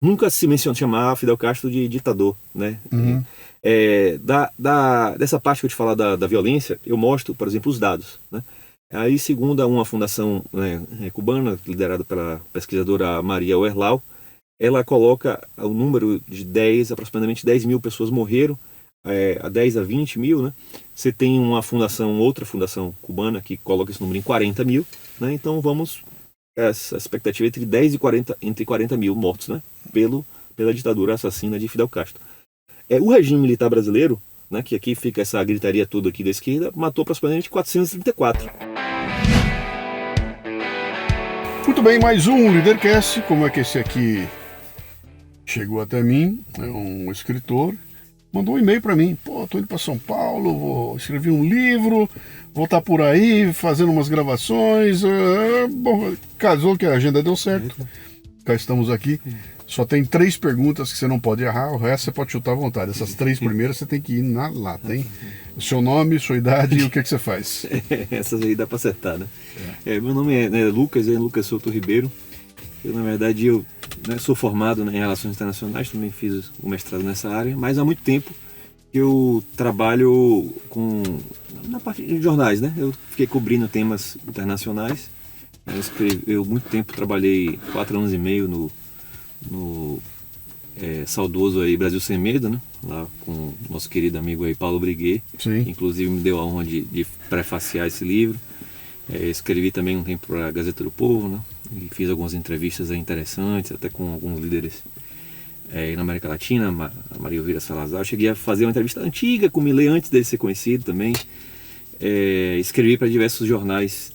nunca se menciona chamar Fidel Castro de ditador, né? Uhum. Dessa parte que eu te falar da violência, eu mostro, por exemplo, os dados, né? Aí, segundo uma fundação, né, cubana, liderada pela pesquisadora Maria Werlau, ela coloca o número de aproximadamente 10 mil pessoas morreram, a 10 a 20 mil, né? Você tem outra fundação cubana que coloca esse número em 40 mil, né? Então essa expectativa entre 40 mil mortos, né? Pela ditadura assassina de Fidel Castro. O regime militar brasileiro, né, que aqui fica essa gritaria toda aqui da esquerda, matou aproximadamente 434. Muito bem, mais um Leadercast. Como é que esse aqui chegou até mim? É um escritor. Mandou um e-mail para mim. Pô, tô indo para São Paulo, vou escrever um livro, vou estar por aí fazendo umas gravações. Bom, casou que a agenda deu certo. Cá estamos aqui. Só tem 3 perguntas que você não pode errar, o resto você pode chutar à vontade. Essas 3 primeiras você tem que ir na lata, hein? O seu nome, sua idade e o que você faz. Essas aí dá para acertar, né? Meu nome é Lucas Souto Ribeiro. Eu, na verdade, sou formado em Relações Internacionais, também fiz o mestrado nessa área, mas há muito tempo que eu trabalho na parte de jornais, né? Eu fiquei cobrindo temas internacionais. Eu muito tempo trabalhei 4 anos e meio no saudoso aí Brasil Sem Medo, né? Lá com o nosso querido amigo aí Paulo Briguet, que inclusive me deu a honra de prefaciar esse livro. Escrevi também um tempo para a Gazeta do Povo, né? E fiz algumas entrevistas interessantes, até com alguns líderes na América Latina, a Maria Elvira Salazar. Eu cheguei a fazer uma entrevista antiga com o Milei antes dele ser conhecido também. Escrevi para diversos jornais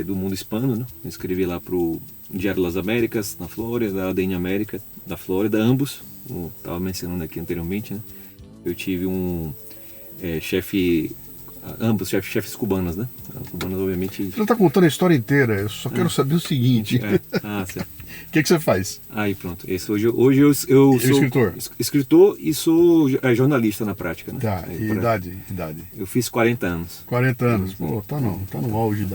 do mundo hispano, né? Escrevi lá para o Diário das Américas, na Flórida, a ADN América, da Flórida, ambos, como estava mencionando aqui anteriormente, né? Eu tive ambos chefes cubanos, né? Cubanos, obviamente... Você não está contando a história inteira, eu só quero saber o seguinte. Certo. O que você faz? Aí pronto, hoje eu sou escritor e sou jornalista na prática, né? Tá, e idade? Eu fiz 40 anos. 40 anos, pô, tá no auge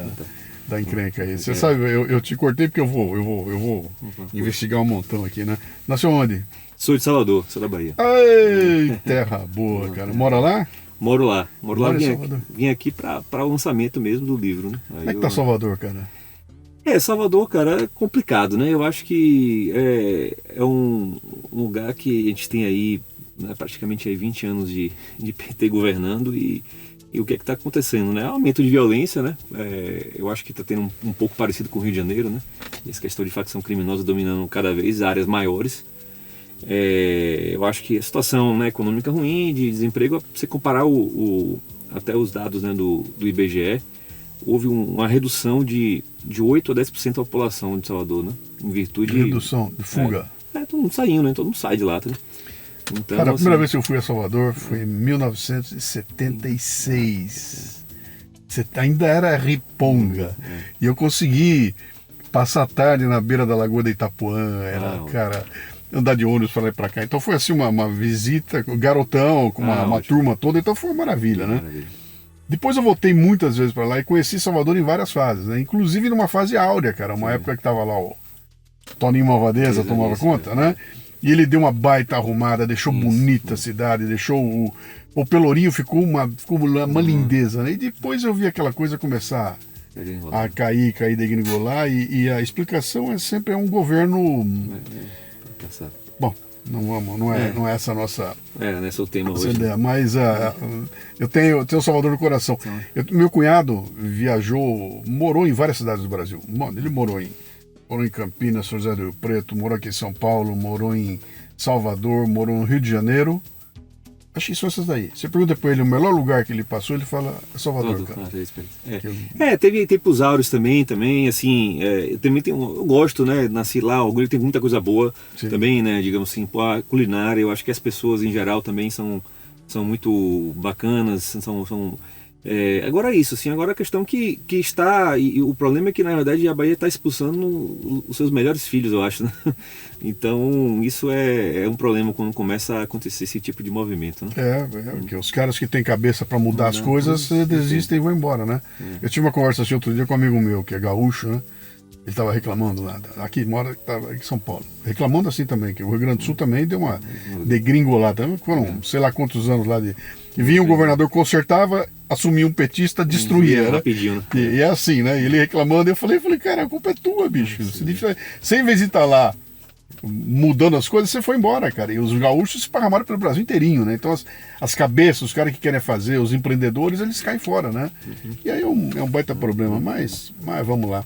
da encrenca aí. Você sabe, eu te cortei porque eu vou investigar um montão aqui, né? Nasceu onde? Sou de Salvador, sou da Bahia. Ei, terra boa, cara. Mora lá? Moro lá, vim aqui para o lançamento mesmo do livro, né? Como é que tá Salvador, cara? Salvador, cara, é complicado, né? Eu acho que é um lugar que a gente tem aí, né, praticamente aí 20 anos de PT governando e o que é que está acontecendo, né? Aumento de violência, né? Eu acho que está tendo um pouco parecido com o Rio de Janeiro, né? Essa questão de facção criminosa dominando cada vez áreas maiores. Eu acho que a situação, né, econômica ruim, de desemprego, se comparar até os dados, né, do IBGE, houve uma redução de 8 a 10% da população de Salvador, né? Em virtude redução de fuga. Todo mundo saindo, né? Todo mundo sai de lá, né? Então, cara, a primeira vez que eu fui a Salvador foi em 1976. Você ainda era riponga. E eu consegui passar a tarde na beira da Lagoa da Itapuã. Cara, andar de ônibus para lá e para cá. Então foi assim uma visita, garotão, com uma turma toda. Então foi uma maravilha, né? Depois eu voltei muitas vezes para lá e conheci Salvador em várias fases, né? Inclusive numa fase áurea, cara. Uma época que tava lá o Toninho Malvadeza tomava conta, né? E ele deu uma baita arrumada, deixou bonita a cidade, deixou o Pelourinho ficou uma lindeza, né? E depois eu vi aquela coisa começar a cair, degringolar, e a explicação sempre um governo... Bom, não é essa a nossa... não é o tema hoje. Ideia, mas eu tenho o Salvador no coração. Meu cunhado morou em várias cidades do Brasil. Ele morou em Campinas, São José do Rio Preto, morou aqui em São Paulo, morou em Salvador, morou no Rio de Janeiro. Acho que são essas daí. Você pergunta pra ele o melhor lugar que ele passou, ele fala Salvador, cara. Teve tempos áureos também, assim, eu gosto, né, nasci lá, o Orgulho tem muita coisa boa. Sim. Também, né, digamos assim, a culinária, eu acho que as pessoas em geral também são muito bacanas, agora isso, assim, agora a questão que está, e o problema é que na verdade a Bahia está expulsando os seus melhores filhos, eu acho, né? Então isso é um problema quando começa a acontecer esse tipo de movimento, né? Porque os caras que têm cabeça para mudar as coisas desistem e vão embora, né? Eu tive uma conversa assim outro dia com um amigo meu que é gaúcho, né? Ele estava reclamando lá, aqui mora, estava em São Paulo, reclamando assim também, que o Rio Grande do Sul também deu uma degringolada, foram sei lá quantos anos lá de... E vinha um governador, consertava, assumia um petista, destruía, né? Rapidinho, né? E é assim, né? Ele reclamando, eu falei, cara, a culpa é tua, bicho. Você, em vez de estar lá mudando as coisas, você foi embora, cara. E os gaúchos se esparramaram pelo Brasil inteirinho, né? Então as cabeças, os caras que querem fazer, os empreendedores, eles caem fora, né? E aí é um baita problema, mas vamos lá.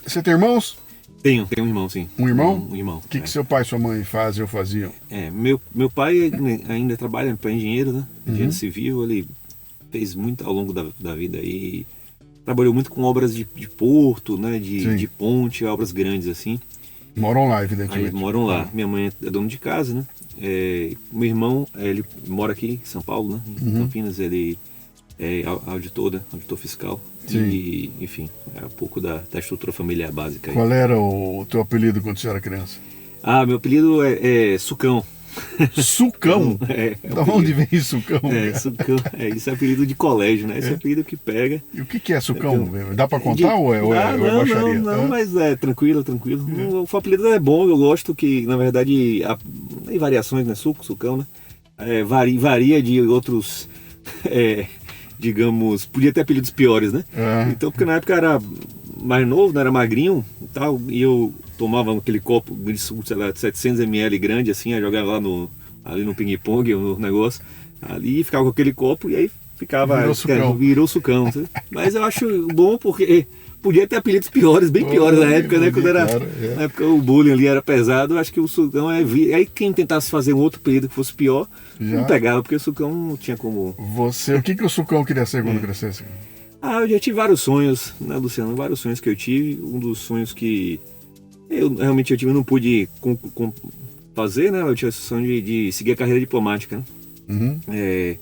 Você tem irmãos? Tenho um irmão, sim. Um irmão? Um irmão. O que seu pai e sua mãe fazem ou faziam? Meu pai ainda trabalha para engenheiro, né? Engenheiro civil, ele fez muito ao longo da vida aí. Trabalhou muito com obras de porto, né? De ponte, obras grandes assim. Moram lá, evidentemente. Aí moram lá. Minha mãe é dona de casa, né? Meu irmão, ele mora aqui em São Paulo, né? Em Campinas, ele é auditor, né? Auditor fiscal. Sim. E, enfim, é um pouco da estrutura familiar básica. Qual era o teu apelido quando você era criança? Meu apelido é Sucão. Sucão? Da onde vem Sucão? Sucão. Isso é apelido de colégio, né? Esse é apelido que pega. E o que é Sucão? Dá pra contar ou é baixaria? Não, mas é tranquilo. O apelido é bom, eu gosto que, na verdade, tem variações, né? Sucão, né? Varia de outros... digamos, podia ter apelidos piores, né? Então, porque na época era mais novo, né? Era magrinho e tal, e eu tomava aquele copo de suco, sei lá, de 700 ml grande, assim, aí jogava lá ali no ping-pong, no negócio, ali ficava com aquele copo e aí ficava... Virou sucão. Mas eu acho bom porque... Podia ter apelidos piores, bem piores na época, né? Quando era, na época o bullying ali era pesado, acho que o Sucão aí quem tentasse fazer um outro apelido que fosse pior, não pegava, porque o Sucão não tinha como... O que o Sucão queria ser quando crescesse? Eu já tive vários sonhos, né, Luciano? Vários sonhos que eu tive. Um dos sonhos que eu realmente não pude fazer, né? Eu tinha esse sonho de seguir a carreira diplomática, né?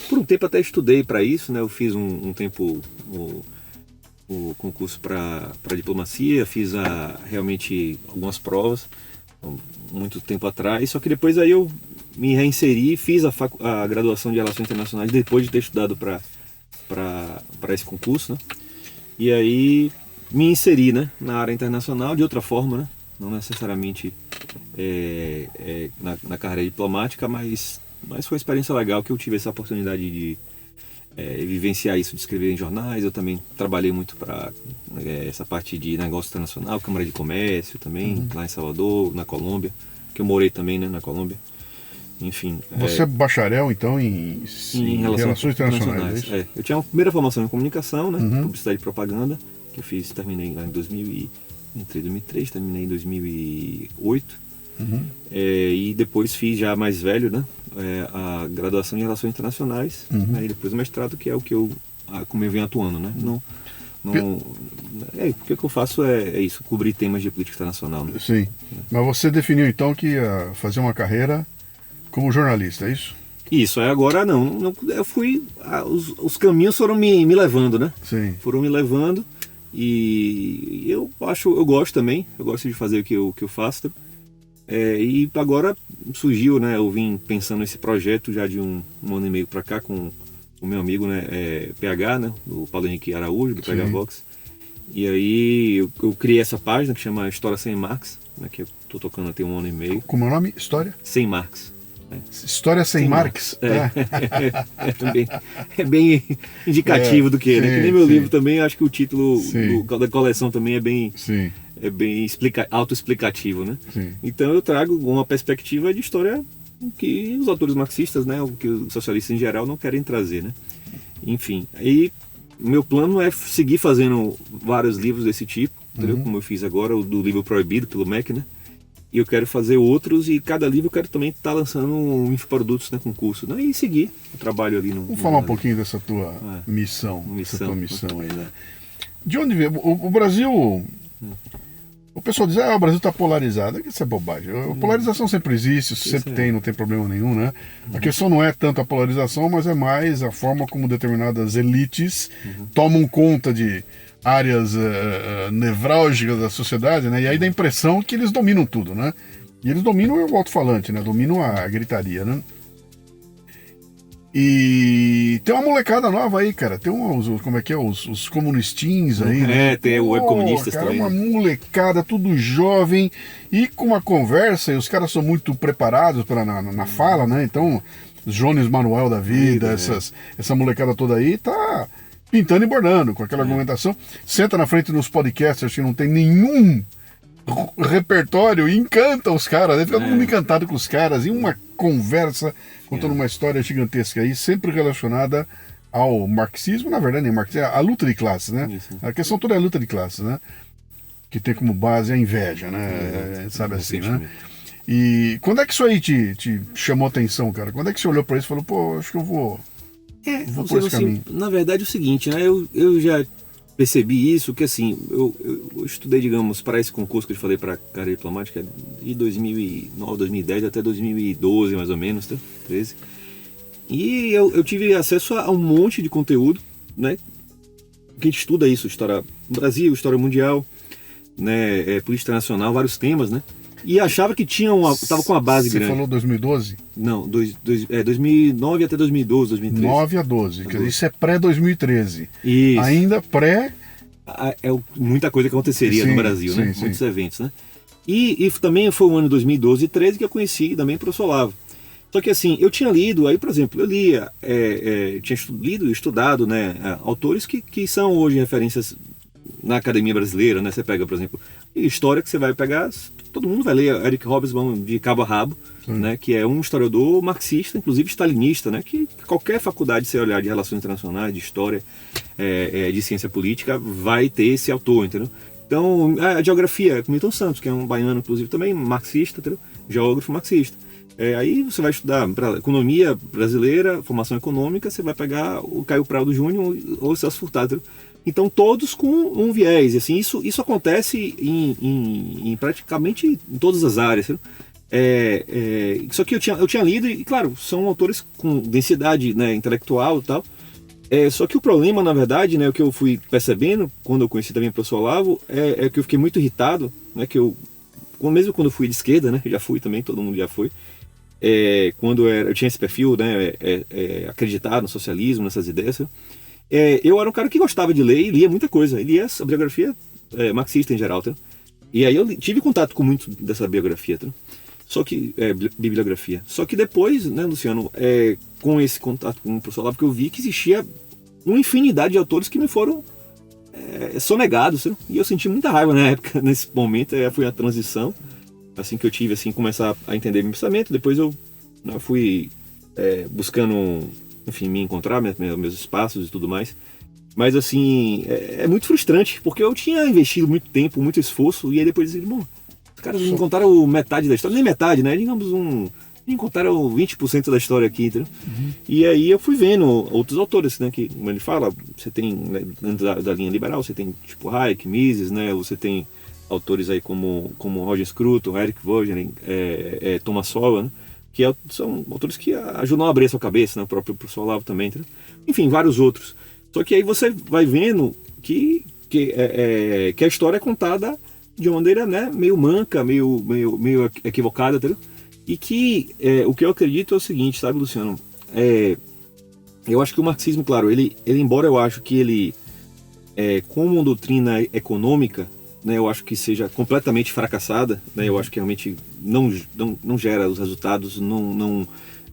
Por um tempo até estudei para isso, né? Eu fiz um tempo... o concurso para diplomacia, fiz realmente algumas provas muito tempo atrás, só que depois aí eu me reinseri, fiz a graduação de Relações Internacionais depois de ter estudado para esse concurso, né? E aí me inseri, né, na área internacional de outra forma, né? Não necessariamente na carreira diplomática, mas foi uma experiência legal que eu tive essa oportunidade de vivenciar isso, de escrever em jornais. Eu também trabalhei muito para essa parte de negócio internacional, Câmara de Comércio também, lá em Salvador, na Colômbia, que eu morei também, né, na Colômbia. Enfim. Você é bacharel, então, em Relações Internacionais? Eu tinha uma primeira formação em comunicação, né, publicidade e propaganda, que eu terminei lá em 2003, terminei em 2008. E depois fiz já mais velho, né, a graduação em Relações Internacionais, e depois o mestrado, que é o que como eu venho atuando, né? Porque o que eu faço é isso, cobrir temas de política internacional, né? Sim. Mas você definiu então que ia fazer uma carreira como jornalista, é isso? Isso, agora não eu fui, os caminhos foram me levando, né? Sim. Foram me levando, e eu gosto também, eu gosto de fazer o que eu faço. E agora surgiu, né? Eu vim pensando nesse projeto já de um ano e meio para cá com o meu amigo, né? PH, né? O Paulo Henrique Araújo, do PH Box. E aí eu criei essa página que chama História Sem Marx, né? Que eu tô tocando até um ano e meio. Como é o nome? História? Sem Marx. História Sem Marx? É bem indicativo do que, né? Que nem meu livro também, acho que o título da coleção também é bem... Sim. É bem autoexplicativo, né? Sim. Então eu trago uma perspectiva de história que os autores marxistas, né, o que os socialistas em geral não querem trazer, né? Enfim, aí meu plano é seguir fazendo vários livros desse tipo, entendeu? Como eu fiz agora, o do livro Proibido pelo MEC, né? E eu quero fazer outros, e cada livro eu quero também estar lançando infoprodutos, né, com curso, né? E seguir o trabalho ali no... Vamos falar um pouquinho dessa tua missão. Essa tua missão aí, né? De onde vem? O Brasil... O pessoal diz, o Brasil está polarizado. Isso é bobagem. A polarização sempre existe, sempre tem, não tem problema nenhum, né? A questão não é tanto a polarização, mas é mais a forma como determinadas elites tomam conta de áreas nevrálgicas da sociedade, né? E aí dá a impressão que eles dominam tudo, né? E eles dominam o alto-falante, né? Dominam a gritaria, né? E tem uma molecada nova aí, cara. Tem como é que é? Os comunistins aí, né? Tem o Web Comunistas cara, também. uma molecada, tudo jovem e com uma conversa, e os caras são muito preparados na fala, né? Então, Jones Manuel da vida, essa molecada toda aí tá pintando e bordando com aquela argumentação. Senta na frente dos podcasters que não tem nenhum repertório e encanta os caras, né? Fica todo mundo encantado com os caras e uma conversa contando uma história gigantesca aí, sempre relacionada ao marxismo, na verdade, nem marxismo, a luta de classes, né? Isso. A questão toda é a luta de classes, né? Que tem como base a inveja, né? Sabe assim, né? E quando é que isso aí te chamou atenção, cara? Quando é que você olhou para isso e falou, pô, acho que eu vou por esse caminho? Na verdade é o seguinte, né? Eu já percebi isso, que assim, eu estudei, digamos, para esse concurso que eu te falei para carreira diplomática de 2009, 2010 até 2012, mais ou menos, tá? 13. E eu tive acesso a um monte de conteúdo, né? Que a gente estuda isso, história do Brasil, história mundial, né? Política internacional, vários temas, né? E achava que tava com uma base grande. Você falou 2012? Não, 2009 até 2012, 2013. 9 a 12, quer dizer, isso é pré-2013. Isso. Ainda pré... Muita coisa que aconteceria no Brasil, né? Muitos eventos, né? E também foi o ano 2012 e 13 que eu conheci também o professor Olavo. Só que assim, eu tinha lido, aí por exemplo, eu lia, tinha lido e estudado, né, autores que são hoje referências na academia brasileira, né? Você pega, por exemplo, história que você vai pegar, todo mundo vai ler Eric Hobsbawm de cabo a rabo, né? Que é um historiador marxista, inclusive stalinista, né? Que qualquer faculdade, se você olhar de relações internacionais, de história, de ciência política, vai ter esse autor, entendeu? Então, a geografia, Milton Santos, que é um baiano, inclusive, também marxista, entendeu? Geógrafo marxista. Aí você vai estudar para economia brasileira, formação econômica, você vai pegar o Caio Prado Júnior ou o Celso Furtado, entendeu? Então, todos com um viés. E, assim, isso acontece em praticamente em todas as áreas. Só que eu tinha lido, e claro, são autores com densidade, né, intelectual e tal. Só que o problema, na verdade, né, o que eu fui percebendo quando eu conheci também o professor Olavo, é que eu fiquei muito irritado, né, mesmo quando eu fui de esquerda, né, já fui também, todo mundo já foi. Quando eu tinha esse perfil, né, acreditar no socialismo, nessas ideias, eu era um cara que gostava de ler e lia muita coisa. E lia a biografia marxista em geral, tá? E aí eu tive contato com muito dessa biografia, tá? Só que, bibliografia. Só que depois, né, Luciano, com esse contato com o professor Olavo, que eu vi que existia uma infinidade de autores que me foram sonegados, tá? E eu senti muita raiva na época, nesse momento. Foi a transição, assim que eu tive, assim, começar a entender meu pensamento. Depois eu fui buscando, enfim, me encontrar, meus espaços e tudo mais. Mas, assim, é muito frustrante, porque eu tinha investido muito tempo, muito esforço, e aí depois eu disse, bom, os caras não contaram metade da história, nem metade, né? Digamos, nem contaram 20% da história aqui, entendeu? Uhum. E aí eu fui vendo outros autores, né? Que, como ele fala, você tem, né, dentro da linha liberal, você tem, tipo, Hayek, Mises, né? Você tem autores aí como Roger Scruton, Eric Voegelin, Thomas Sowell, né? Que são autores que ajudam a abrir a sua cabeça, né? O próprio professor Olavo também, entendeu? Enfim, vários outros. Só que aí você vai vendo que a história é contada de uma maneira, né, meio manca, meio equivocada, entendeu? E que o que eu acredito é o seguinte, sabe, Luciano? Eu acho que o marxismo, claro, ele embora eu acho que ele, como doutrina econômica, né, eu acho que seja completamente fracassada, né? Eu acho que realmente não gera os resultados, não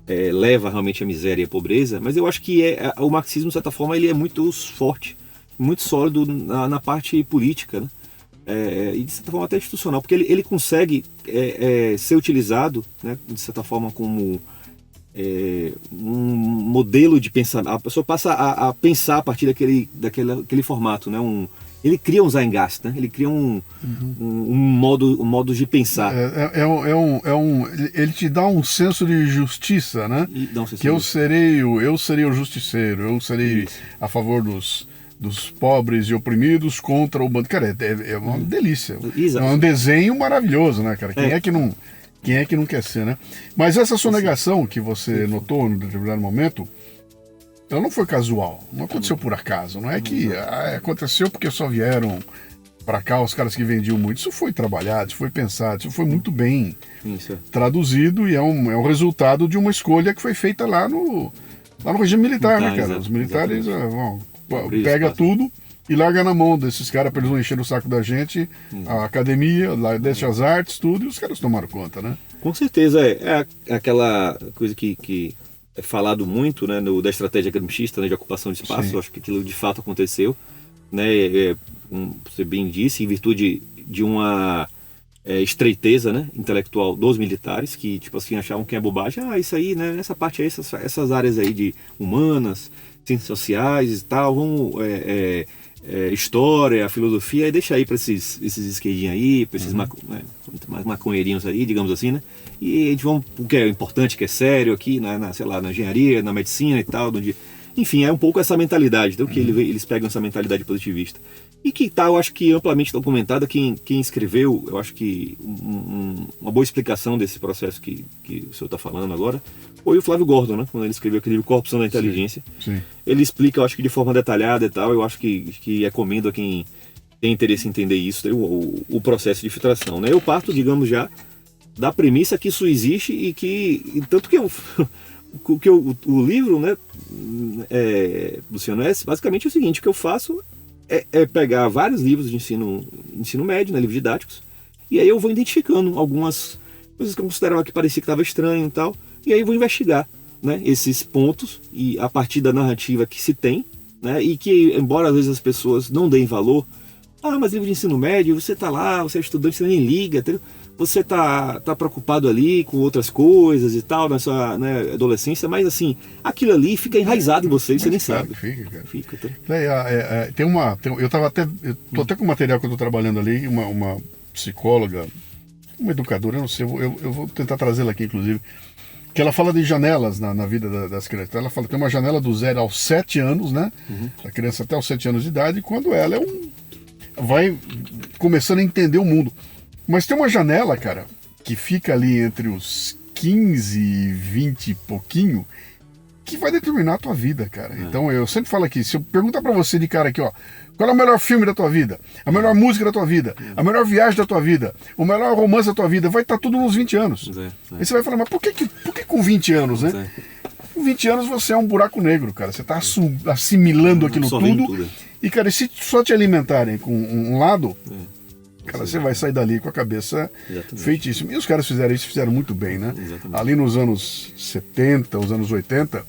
leva realmente à miséria e à pobreza, mas eu acho que o marxismo, de certa forma, ele é muito forte, muito sólido na parte política, né? E de certa forma até institucional, porque ele consegue ser utilizado, né, de certa forma como um modelo de pensar. A pessoa passa a pensar a partir daquele formato, né? Ele cria um Zeitgeist, né? Ele cria um modo de pensar. Ele te dá um senso de justiça, né? Que eu serei o justiceiro, eu serei a favor dos pobres e oprimidos contra o bando. Cara, é uma delícia. Exato. É um desenho maravilhoso, né, cara? Quem é que não quer ser, né? Mas essa sonegação que você notou em determinado momento, ela não foi casual, não aconteceu por acaso. Não é que aconteceu porque só vieram para cá os caras que vendiam muito. Isso foi trabalhado, isso foi pensado, isso foi muito bem traduzido e é um resultado de uma escolha que foi feita lá Lá no regime militar, né, cara? Exato, Os militares pega tudo e larga na mão desses caras para eles não encher o saco da gente, a academia, lá deixa as artes, tudo, e os caras tomaram conta, né? Com certeza, aquela coisa que é falado muito, né, da estratégia gramscista, né, de ocupação de espaço. Eu acho que aquilo de fato aconteceu, né, como você bem disse, em virtude de uma estreiteza, né, intelectual dos militares, que tipo assim, achavam que é bobagem, isso aí, né, essa parte aí, essas áreas aí de humanas, ciências sociais e tal, vamos... história, filosofia, e deixa aí para esses esquerdinhos aí, para esses mais maconheirinhos aí, digamos assim, né? E a gente vamos o que é importante, que é sério aqui, sei lá, na engenharia, na medicina e tal. Enfim, é um pouco essa mentalidade, então que eles pegam essa mentalidade positivista. E que tá, eu acho que amplamente documentada, quem escreveu, eu acho que uma boa explicação desse processo que o senhor está falando agora, foi o Flávio Gordon, né? Quando ele escreveu aquele livro Corrupção da Inteligência. Sim. Ele explica, eu acho que de forma detalhada e tal, eu acho que recomendo a quem tem interesse em entender isso, o processo de filtração, né? Eu parto, digamos, já da premissa que isso existe e tanto que o livro, né, Luciano, é basicamente o seguinte: o que eu faço é pegar vários livros de ensino médio, né, livros didáticos, e aí eu vou identificando algumas coisas que eu considerava que parecia que estava estranho e tal, e aí vou investigar, né, esses pontos, e a partir da narrativa que se tem, né, e que, embora às vezes as pessoas não deem valor, mas livro de ensino médio, você está lá, você é estudante, você nem liga, entendeu? Você tá preocupado ali com outras coisas e tal, na sua, né, adolescência, mas assim, aquilo ali fica enraizado em você, você nem sabe. Fica, cara. Fica, tá? Eu tô até com material que eu tô trabalhando ali, uma psicóloga, uma educadora, eu não sei, eu vou tentar trazê-la aqui, inclusive, que ela fala de janelas na vida das crianças. Ela fala que tem uma janela do 0 aos 7 anos, né? A criança até os 7 anos de idade, quando ela vai começando a entender o mundo. Mas tem uma janela, cara, que fica ali entre os 15 e 20 e pouquinho, que vai determinar a tua vida, cara. Então eu sempre falo aqui, se eu perguntar pra você de cara aqui, ó, qual é o melhor filme da tua vida? A melhor música da tua vida? A melhor viagem da tua vida? O melhor romance da tua vida? Vai estar tudo nos 20 anos. Aí você vai falar, mas por que com 20 anos, né? Com 20 anos você é um buraco negro, cara. Você tá assimilando aquilo tudo. E, cara, se só te alimentarem com um lado... Cara, você vai sair dali com a cabeça feitíssima. E os caras fizeram muito bem, né? Exatamente. Ali nos anos 70, os anos 80,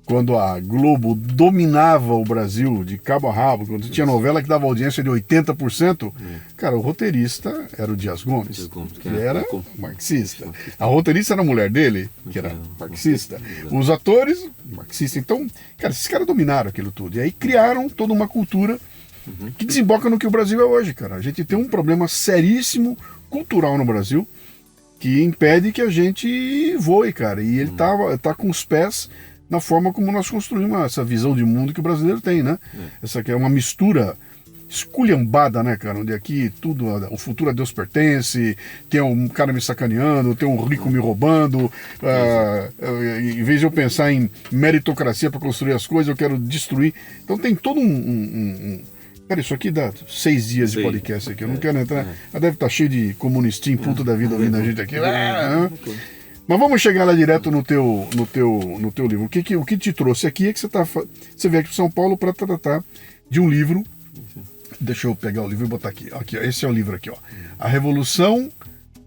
quando a Globo dominava o Brasil de cabo a rabo, quando tinha novela que dava audiência de 80%, cara, o roteirista era o Dias Gomes, que era marxista. A roteirista era a mulher dele, que era marxista. Os atores, marxistas. Então, cara, esses caras dominaram aquilo tudo. E aí criaram toda uma cultura que desemboca no que o Brasil é hoje, cara. A gente tem um problema seríssimo cultural no Brasil que impede que a gente voe, cara. E ele tá com os pés na forma como nós construímos essa visão de mundo que o brasileiro tem, né? Essa aqui é uma mistura esculhambada, né, cara? Onde aqui tudo, o futuro a Deus pertence, tem um cara me sacaneando, tem um rico me roubando. Em vez de eu pensar em meritocracia para construir as coisas, eu quero destruir. Então tem todo Cara, isso aqui dá 6 dias de podcast aqui, eu não quero entrar. Deve estar cheio de comunistinho, puto da vida ouvindo a gente aqui. Mas vamos chegar lá direto no teu livro. O que te trouxe aqui é que você veio aqui para São Paulo para tratar de um livro. Deixa eu pegar o livro e botar aqui. Aqui, esse é o livro aqui, ó. A Revolução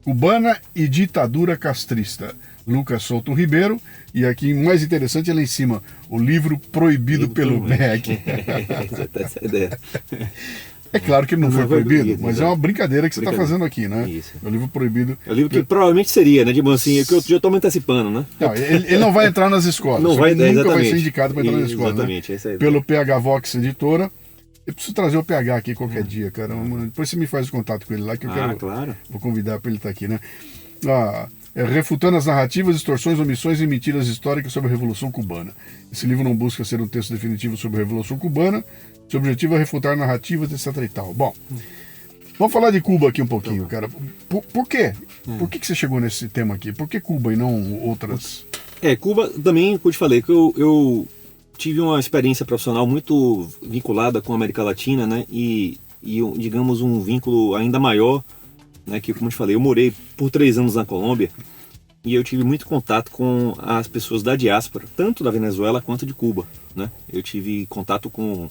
Cubana e Ditadura Castrista. Lucas Souto Ribeiro, e aqui, mais interessante, é lá em cima, o livro proibido pelo MEC. Essa é a ideia. É claro que não foi proibido, mas é uma brincadeira que você está fazendo aqui, né? Isso. É o livro proibido. É o livro que provavelmente seria, né? Tipo assim, que eu já estou me antecipando, né? Não, ele não vai entrar nas escolas. Não vai, nunca exatamente. Vai ser indicado para entrar nas escolas. Exatamente, né? Essa é a ideia. Pelo PH Vox Editora. Eu preciso trazer o PH aqui qualquer dia, cara. Depois você me faz o contato com ele lá, que eu quero. Claro. Vou convidar para ele estar aqui, né? Refutando as narrativas, distorções, omissões e mentiras históricas sobre a Revolução Cubana. Esse livro não busca ser um texto definitivo sobre a Revolução Cubana, seu objetivo é refutar narrativas, etc e tal. Bom, vamos falar de Cuba aqui um pouquinho, cara. Por quê? Por que você chegou nesse tema aqui? Por que Cuba e não outras? Cuba também, como eu te falei, que eu tive uma experiência profissional muito vinculada com a América Latina, né? E digamos, um vínculo ainda maior, né, que, como eu te falei, eu morei por 3 anos na Colômbia, e eu tive muito contato com as pessoas da diáspora, tanto da Venezuela quanto de Cuba, né? Eu tive contato com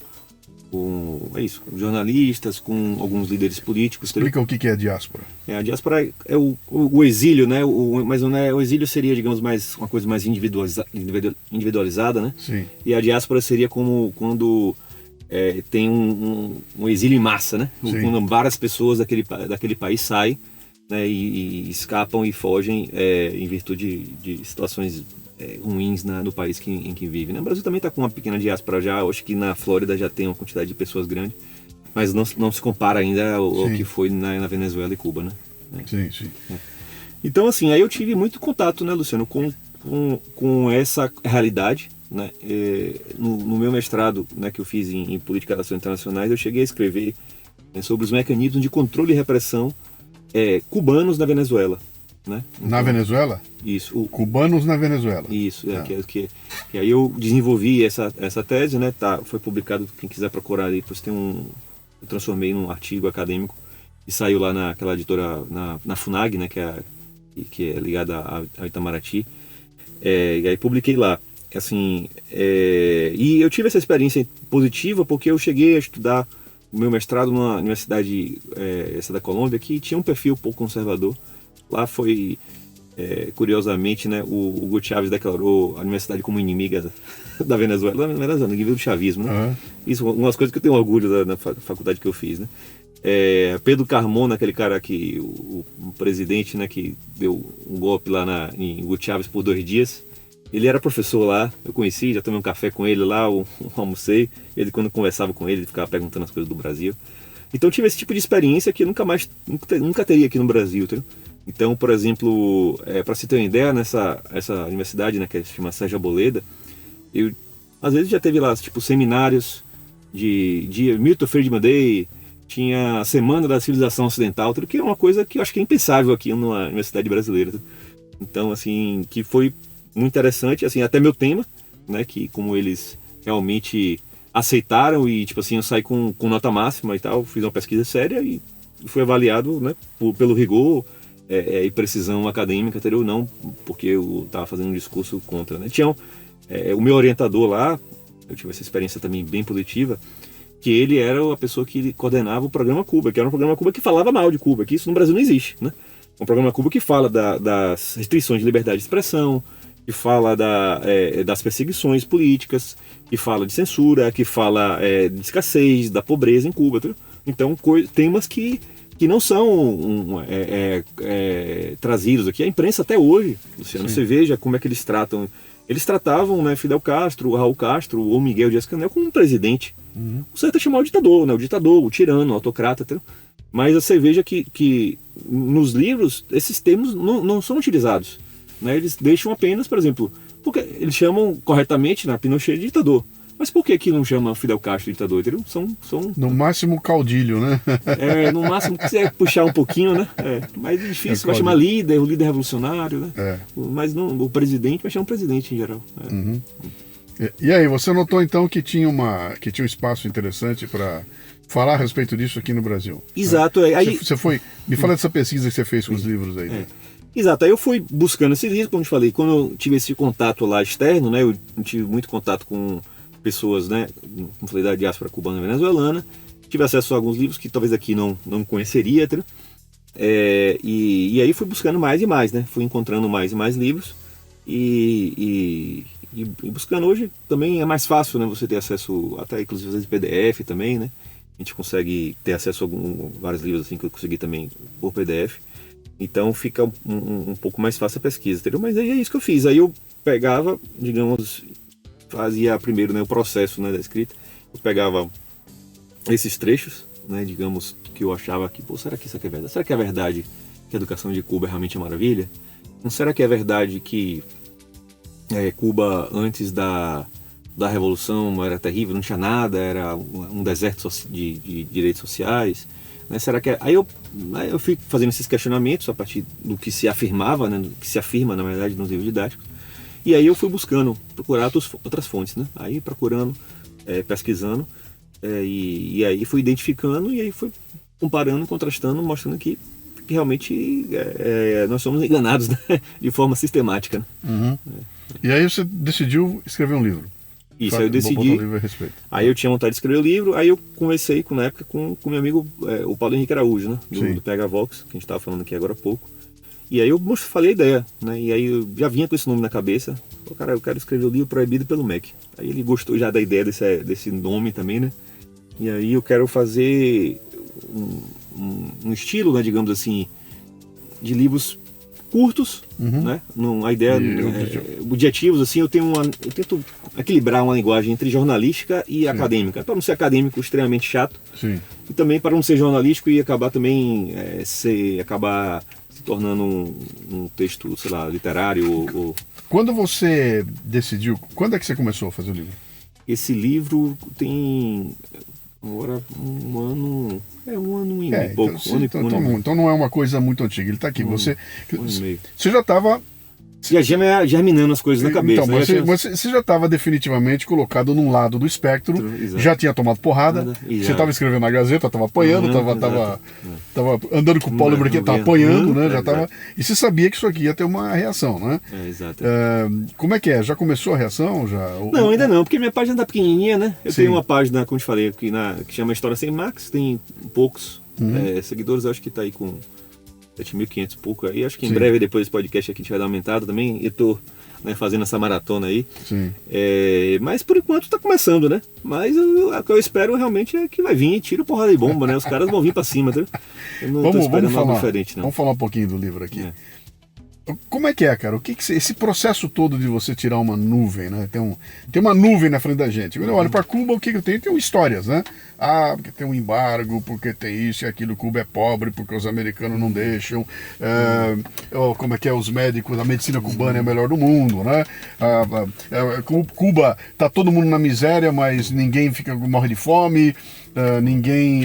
jornalistas, com alguns líderes políticos. Explica o que é a diáspora. A diáspora é o exílio, né? Mas não é, o exílio seria, digamos, uma coisa mais individualizada, né? Sim. E a diáspora seria como quando tem um exílio em massa, né? Sim. Quando várias pessoas daquele país saem, né? E escapam e fogem em virtude de situações ruins no país em que vive, né? O Brasil também está com uma pequena diáspora já, acho que na Flórida já tem uma quantidade de pessoas grande, mas não se compara ainda ao que foi na Venezuela e Cuba, né? Sim, sim. Então, assim, aí eu tive muito contato, né, Luciano, com essa realidade, né? No meu mestrado, né, que eu fiz em Política e Relações Internacionais, eu cheguei a escrever sobre os mecanismos de controle e repressão cubanos na Venezuela. Né? Então, na Venezuela? Isso. Cubanos na Venezuela. Isso, que aí eu desenvolvi essa tese, né? Foi publicado, quem quiser procurar ali, depois eu transformei num artigo acadêmico e saiu lá naquela editora, na FUNAG, né? Que é ligada ao Itamaraty. E aí publiquei lá. Assim, e eu tive essa experiência positiva porque eu cheguei a estudar o meu mestrado numa universidade, essa da Colômbia, que tinha um perfil um pouco conservador. Lá foi, curiosamente, né, o Hugo Chávez declarou a universidade como inimiga da Venezuela, ninguém viu do chavismo, né? Uhum. Isso, umas coisas que eu tenho orgulho na faculdade que eu fiz, né? Pedro Carmona, aquele cara que, o presidente, né, que deu um golpe lá em Hugo Chávez por 2 dias, ele era professor lá, eu conheci, já tomei um café com ele lá, eu almocei, ele quando eu conversava com ele ficava perguntando as coisas do Brasil. Então eu tive esse tipo de experiência que eu nunca teria aqui no Brasil, entendeu? Então, por exemplo, para se ter uma ideia, essa universidade, né, que se chama Sérgio Arboleda, eu às vezes já teve lá tipo seminários de Milton Friedman Day, tinha a Semana da Civilização Ocidental, tudo que é uma coisa que eu acho que é impensável aqui numa universidade brasileira. Então, assim, que foi muito interessante, assim, até meu tema, né, que como eles realmente aceitaram e, tipo assim, eu saí com nota máxima e tal, fiz uma pesquisa séria e fui avaliado, né, pelo rigor e precisão acadêmica, entendeu? Não porque eu estava fazendo um discurso contra, né? Tinha o meu orientador lá, eu tive essa experiência também bem positiva, que ele era a pessoa que coordenava o Programa Cuba, que era um programa Cuba que falava mal de Cuba, que isso no Brasil não existe, né? Um programa Cuba que fala das restrições de liberdade de expressão, que fala das perseguições políticas, que fala de censura, que fala de escassez, da pobreza em Cuba, entendeu? Então, temas que não são trazidos aqui. A imprensa até hoje, Luciano, você veja como é que eles tratam. Eles tratavam, né, Fidel Castro, Raul Castro ou Miguel Díaz-Canel como um presidente. Uhum. O certo é chamar o ditador, né, o ditador, o tirano, o autocrata. Entendeu? Mas você veja que nos livros esses termos não são utilizados. Né? Eles deixam apenas, por exemplo, porque eles chamam corretamente, né, Pinochet de ditador. Mas por que não chama Fidel Castro de ditador? Entendeu? São... No máximo caudilho, né? No máximo que você puxar um pouquinho, né? Mas é difícil, vai chamar líder, o líder revolucionário, né? Mas não, o presidente vai chamar um presidente em geral. Uhum. E aí, você notou então que tinha um espaço interessante para falar a respeito disso aqui no Brasil? Exato. Né? Aí... Você foi... Me fala dessa pesquisa que você fez com os livros aí. Né? Exato, aí eu fui buscando esses livros, como eu te falei, quando eu tive esse contato lá externo, né? Eu tive muito contato com pessoas, né, como falei, da diáspora cubana e venezuelana, tive acesso a alguns livros que talvez aqui não conheceria, e aí fui buscando mais e mais, né, fui encontrando mais e mais livros e buscando. Hoje também é mais fácil, né, você ter acesso até inclusive às vezes PDF também, né, a gente consegue ter acesso a vários livros assim que eu consegui também por PDF, então fica um pouco mais fácil a pesquisa, entendeu? Mas aí é isso que eu fiz, aí eu pegava, digamos, fazia primeiro, né, o processo, né, da escrita. Eu pegava esses trechos, né, digamos, que eu achava que, será que isso aqui é verdade? Será que é verdade que a educação de Cuba é realmente uma maravilha? Não será que é verdade que Cuba, antes da Revolução, era terrível, não tinha nada, era um deserto de direitos sociais? Né? Será que Aí eu fui fazendo esses questionamentos a partir do que se afirmava, né, do que se afirma, na verdade, nos livros didáticos. E aí eu fui procurar outras fontes, né? Aí procurando, pesquisando, e aí fui identificando, e aí fui comparando, contrastando, mostrando que que realmente nós somos enganados, né? De forma sistemática. Né? Uhum. E aí você decidiu escrever um livro. Isso, aí eu decidi. Um livro a respeito. Aí eu tinha vontade de escrever o livro, aí eu conversei na época com meu amigo, o Paulo Henrique Araújo, né? Do PH Vox, que a gente estava falando aqui agora há pouco. E aí eu falei a ideia, né? E aí eu já vinha com esse nome na cabeça. Falei, cara, eu quero escrever o livro Proibido pelo MEC. Aí ele gostou já da ideia desse nome também, né? E aí eu quero fazer um estilo, né, digamos assim, de livros curtos, né? A ideia, objetivos, assim, eu tento equilibrar uma linguagem entre jornalística e acadêmica, para não ser acadêmico extremamente chato, e também para não ser jornalístico e acabar também acabar se tornando um texto, sei lá, literário. Quando você decidiu, quando é que você começou a fazer o livro? Esse livro tem agora um ano e pouco. Então não é uma coisa muito antiga. Ele está aqui. Você já estava já germinando as coisas na cabeça. Então, mas você já estava definitivamente colocado num lado do espectro, já tinha tomado porrada, você estava escrevendo na Gazeta, estava apanhando, estava andando com o Paulo Brequet, estava apanhando, né? Já tava, e você sabia que isso aqui ia ter uma reação, né? Exato. Como é que é? Já começou a reação? Não, ainda não, porque minha página está pequenininha, né? Eu tenho uma página, como eu te falei, que chama História Sem Max, tem poucos seguidores, eu acho que está aí com 7.500 e pouco aí, acho que em breve depois desse podcast aqui a gente vai dar aumentado também, eu tô fazendo essa maratona aí, mas por enquanto tá começando, né, mas o que eu espero realmente é que vai vir tiro, porrada e bomba, né, os caras vão vir pra cima, tá? Eu não tô esperando nada diferente, não. Vamos falar um pouquinho do livro aqui. Como é que é, cara? Esse processo todo de você tirar uma nuvem, né? Tem uma nuvem na frente da gente. Eu olho para Cuba, o que eu tenho? Tem histórias, né? Porque tem um embargo, porque tem isso e aquilo, Cuba é pobre, porque os americanos não deixam. Como é que é? Os médicos, a medicina cubana é a melhor do mundo, né? Cuba, tá todo mundo na miséria, mas ninguém morre de fome, ninguém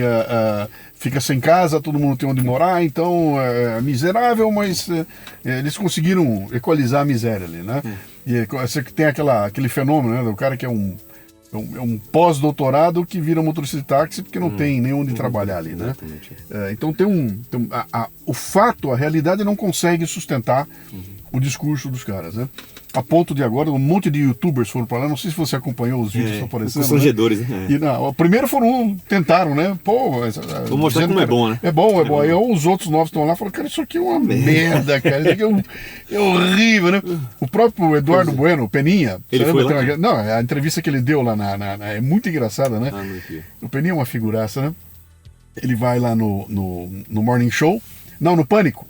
fica sem casa, todo mundo tem onde morar, então é miserável, mas eles conseguiram equalizar a miséria ali, né? E você tem aquele fenômeno, né, do cara que é um pós-doutorado que vira motorista de táxi porque não tem nem onde trabalhar ali, né? Então o fato, a realidade não consegue sustentar o discurso dos caras, né? A ponto de agora, um monte de youtubers foram para lá, não sei se você acompanhou os vídeos que estão aparecendo. Constrangedores, né? E primeiro tentaram, né? Vou mostrar como é bom, né? É bom. Aí os outros novos estão lá e falaram, cara, isso aqui é uma merda, cara. Isso aqui é horrível, né? O próprio Eduardo Bueno, o Peninha, ele foi lá? Não, a entrevista que ele deu lá é muito engraçada, né? O Peninha é uma figuraça, né? Ele vai lá no Morning Show, no Pânico.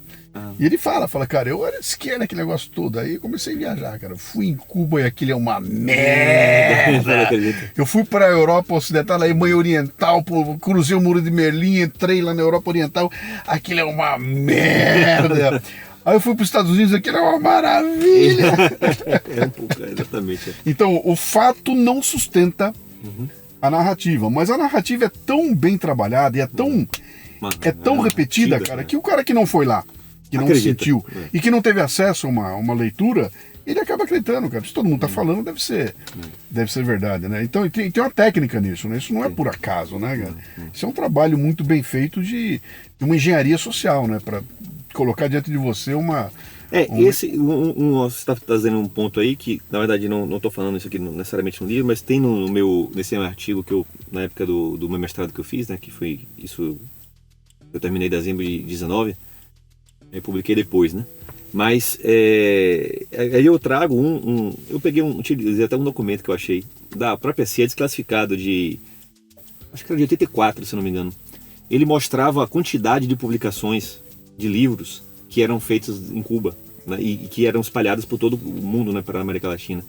E ele fala, cara, eu era esquerda aquele negócio todo. Aí eu comecei a viajar, cara. Fui em Cuba e aquilo é uma merda. Eu fui para a Europa Ocidental, na Alemanha Oriental, cruzei o Muro de Berlim, entrei lá na Europa Oriental. Aquilo é uma merda. Aí eu fui para os Estados Unidos, aquilo é uma maravilha. Exatamente. Então, o fato não sustenta a narrativa. Mas a narrativa é tão bem trabalhada e é tão repetida, cara, que o cara que não foi lá, que não sentiu e que não teve acesso a uma leitura, ele acaba acreditando, cara. Se todo mundo está falando, deve ser verdade, né? Então tem uma técnica nisso, né? Isso não é por acaso, né, cara? Isso é um trabalho muito bem feito de uma engenharia social, né? Para colocar diante de você uma... Você está trazendo um ponto aí que, na verdade, não estou falando isso aqui necessariamente no livro, mas tem nesse meu artigo que eu, na época do meu mestrado que eu fiz, né? Que foi isso, eu terminei em dezembro de 2019. Eu publiquei depois, né? Mas aí eu trago eu utilizei até um documento que eu achei da própria CIA desclassificado acho que era de 84, se não me engano. Ele mostrava a quantidade de publicações de livros que eram feitos em Cuba, né? E que eram espalhados por todo o mundo, né? Para a América Latina.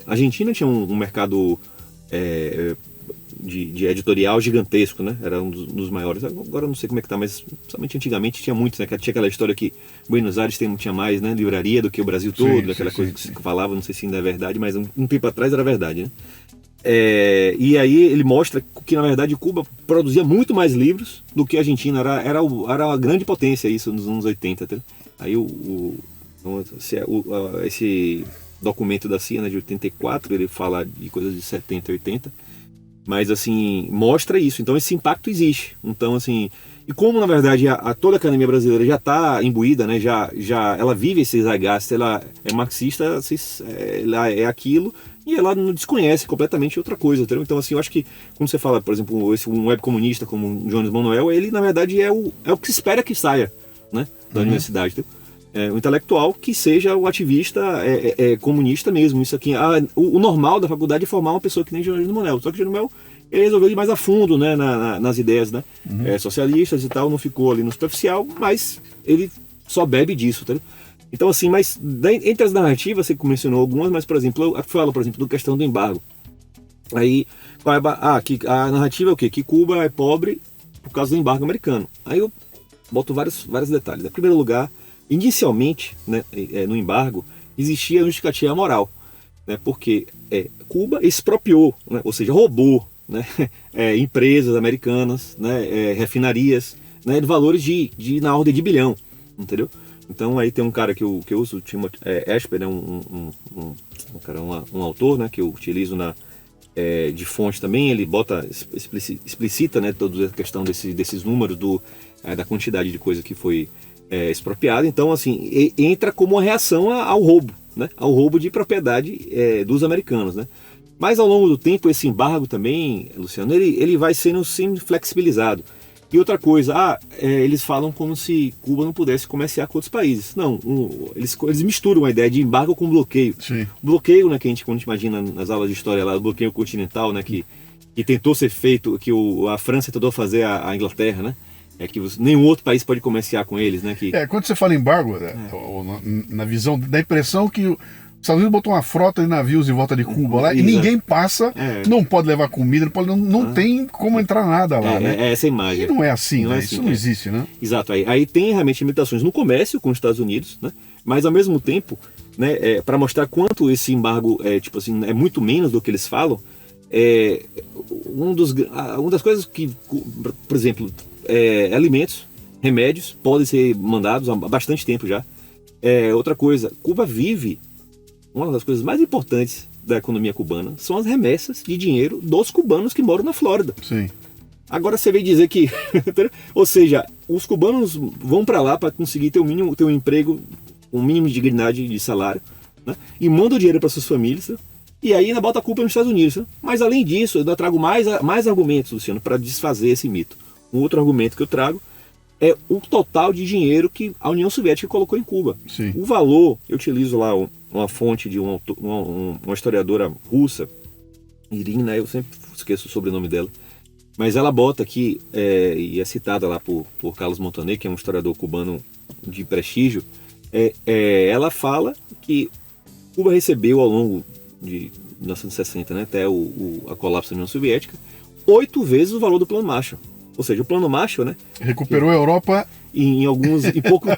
A Argentina tinha um mercado de editorial gigantesco, né? Era um dos maiores. Agora eu não sei como é que tá, mas somente antigamente tinha muitos, né? Tinha aquela história que Buenos Aires tinha mais, né, livraria do que o Brasil todo, aquela coisa que se falava, não sei se ainda é verdade, mas um tempo atrás era verdade, né? E aí ele mostra que na verdade Cuba produzia muito mais livros do que a Argentina, era uma grande potência isso nos anos 80, tá? Aí esse documento da CIA, né, de 84, ele fala de coisas de 70, 80, mas assim, mostra isso, então esse impacto existe. Então assim, E como, na verdade, toda a academia brasileira já está imbuída, né, ela vive esse zeitgeist, ela é marxista, ela é aquilo, e ela não desconhece completamente outra coisa, entendeu? Então, assim, eu acho que, quando você fala, por exemplo, um web comunista como o Jones Manuel, ele, na verdade, é o que se espera que saia, né, da universidade, entendeu? O intelectual que seja o ativista comunista mesmo. Isso aqui, o normal da faculdade é formar uma pessoa que nem Jones Manuel, só que Jones Manuel ele resolveu ir mais a fundo, né, nas ideias, né, socialistas e tal, não ficou ali no superficial, mas ele só bebe disso, tá? Então, assim, mas entre as narrativas, você mencionou algumas, mas, por exemplo, eu falo, por exemplo, da questão do embargo. Aí, a narrativa é o quê? Que Cuba é pobre por causa do embargo americano. Aí eu boto vários detalhes. Em primeiro lugar, inicialmente, né, no embargo, existia a justificativa moral, né, porque Cuba expropriou, né, ou seja, roubou, né, empresas americanas, né, refinarias, né, de valores na ordem de bilhão, entendeu? Então aí tem um cara que eu uso, o Timothy Esper, né, um autor, né, que eu utilizo de fonte também, ele explicita, né, toda a questão desses números da quantidade de coisa que foi expropriada. Então, assim, entra como uma reação ao roubo, né, ao roubo de propriedade dos americanos, né? Mas ao longo do tempo, esse embargo também, Luciano, ele vai sendo sempre flexibilizado. E outra coisa, eles falam como se Cuba não pudesse comerciar com outros países. Não, eles misturam a ideia de embargo com bloqueio. Sim. Bloqueio, né, que quando a gente imagina nas aulas de história lá, o bloqueio continental, né, que tentou ser feito, que a França tentou fazer a Inglaterra, né? Que nenhum outro país pode comerciar com eles, né? Quando você fala embargo, na visão, dá a impressão que os Estados Unidos botou uma frota de navios em volta de Cuba lá, e ninguém passa, não pode levar comida, não tem como entrar nada lá, né? Essa imagem. E não é assim, não né? é assim, isso não existe, né? Exato. Aí tem realmente limitações no comércio com os Estados Unidos, né? Mas ao mesmo tempo, né, para mostrar quanto esse embargo é muito menos do que eles falam, uma das coisas que, por exemplo, alimentos, remédios podem ser mandados há bastante tempo já. Outra coisa, Cuba vive, uma das coisas mais importantes da economia cubana são as remessas de dinheiro dos cubanos que moram na Flórida. Sim. Agora você vem dizer que, ou seja, os cubanos vão para lá para conseguir ter um emprego, um mínimo de dignidade de salário, né? E mandam dinheiro para suas famílias, né? E aí ainda bota a culpa nos Estados Unidos, né? Mas além disso, eu ainda trago mais argumentos, Luciano, para desfazer esse mito. Um outro argumento que eu trago é o total de dinheiro que a União Soviética colocou em Cuba. Sim. O valor, eu utilizo lá uma fonte de uma historiadora russa, Irina, eu sempre esqueço o sobrenome dela, mas ela bota aqui, e é citada lá por Carlos Montaner, que é um historiador cubano de prestígio, ela fala que Cuba recebeu ao longo de 1960, né, até a colapso da União Soviética, 8 vezes o valor do Plano Marshall. Ou seja, o Plano Marshall, né, recuperou a Europa em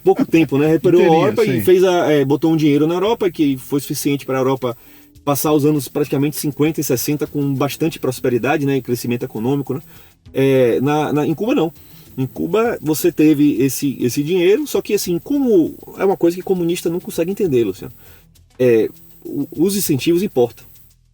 pouco tempo, né? Recuperou a Europa sim. E botou um dinheiro na Europa que foi suficiente para a Europa passar os anos praticamente 50 e 60 com bastante prosperidade, né, e crescimento econômico, né? Em Cuba não. Em Cuba você teve esse dinheiro, só que assim, como é uma coisa que comunista não consegue entender, Luciano. Os incentivos importam,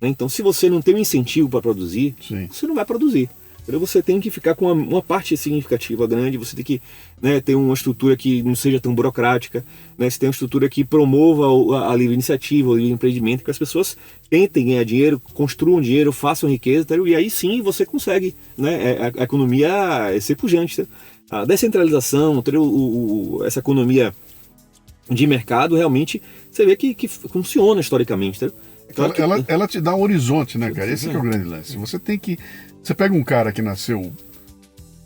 né? Então, se você não tem um incentivo para produzir, sim, você não vai produzir. Você tem que ficar com uma parte significativa grande, você tem que, né, ter uma estrutura que não seja tão burocrática, né, você tem uma estrutura que promova a livre iniciativa, o livre empreendimento, que as pessoas tentem ganhar dinheiro, construam dinheiro, façam riqueza, entendeu? E aí sim você consegue, né, a economia ser pujante. Entendeu? A descentralização, entendeu? Essa economia de mercado, realmente, você vê que funciona historicamente. Entendeu? Claro ela te dá um horizonte, né, cara? Esse que é o grande lance. Você pega um cara que nasceu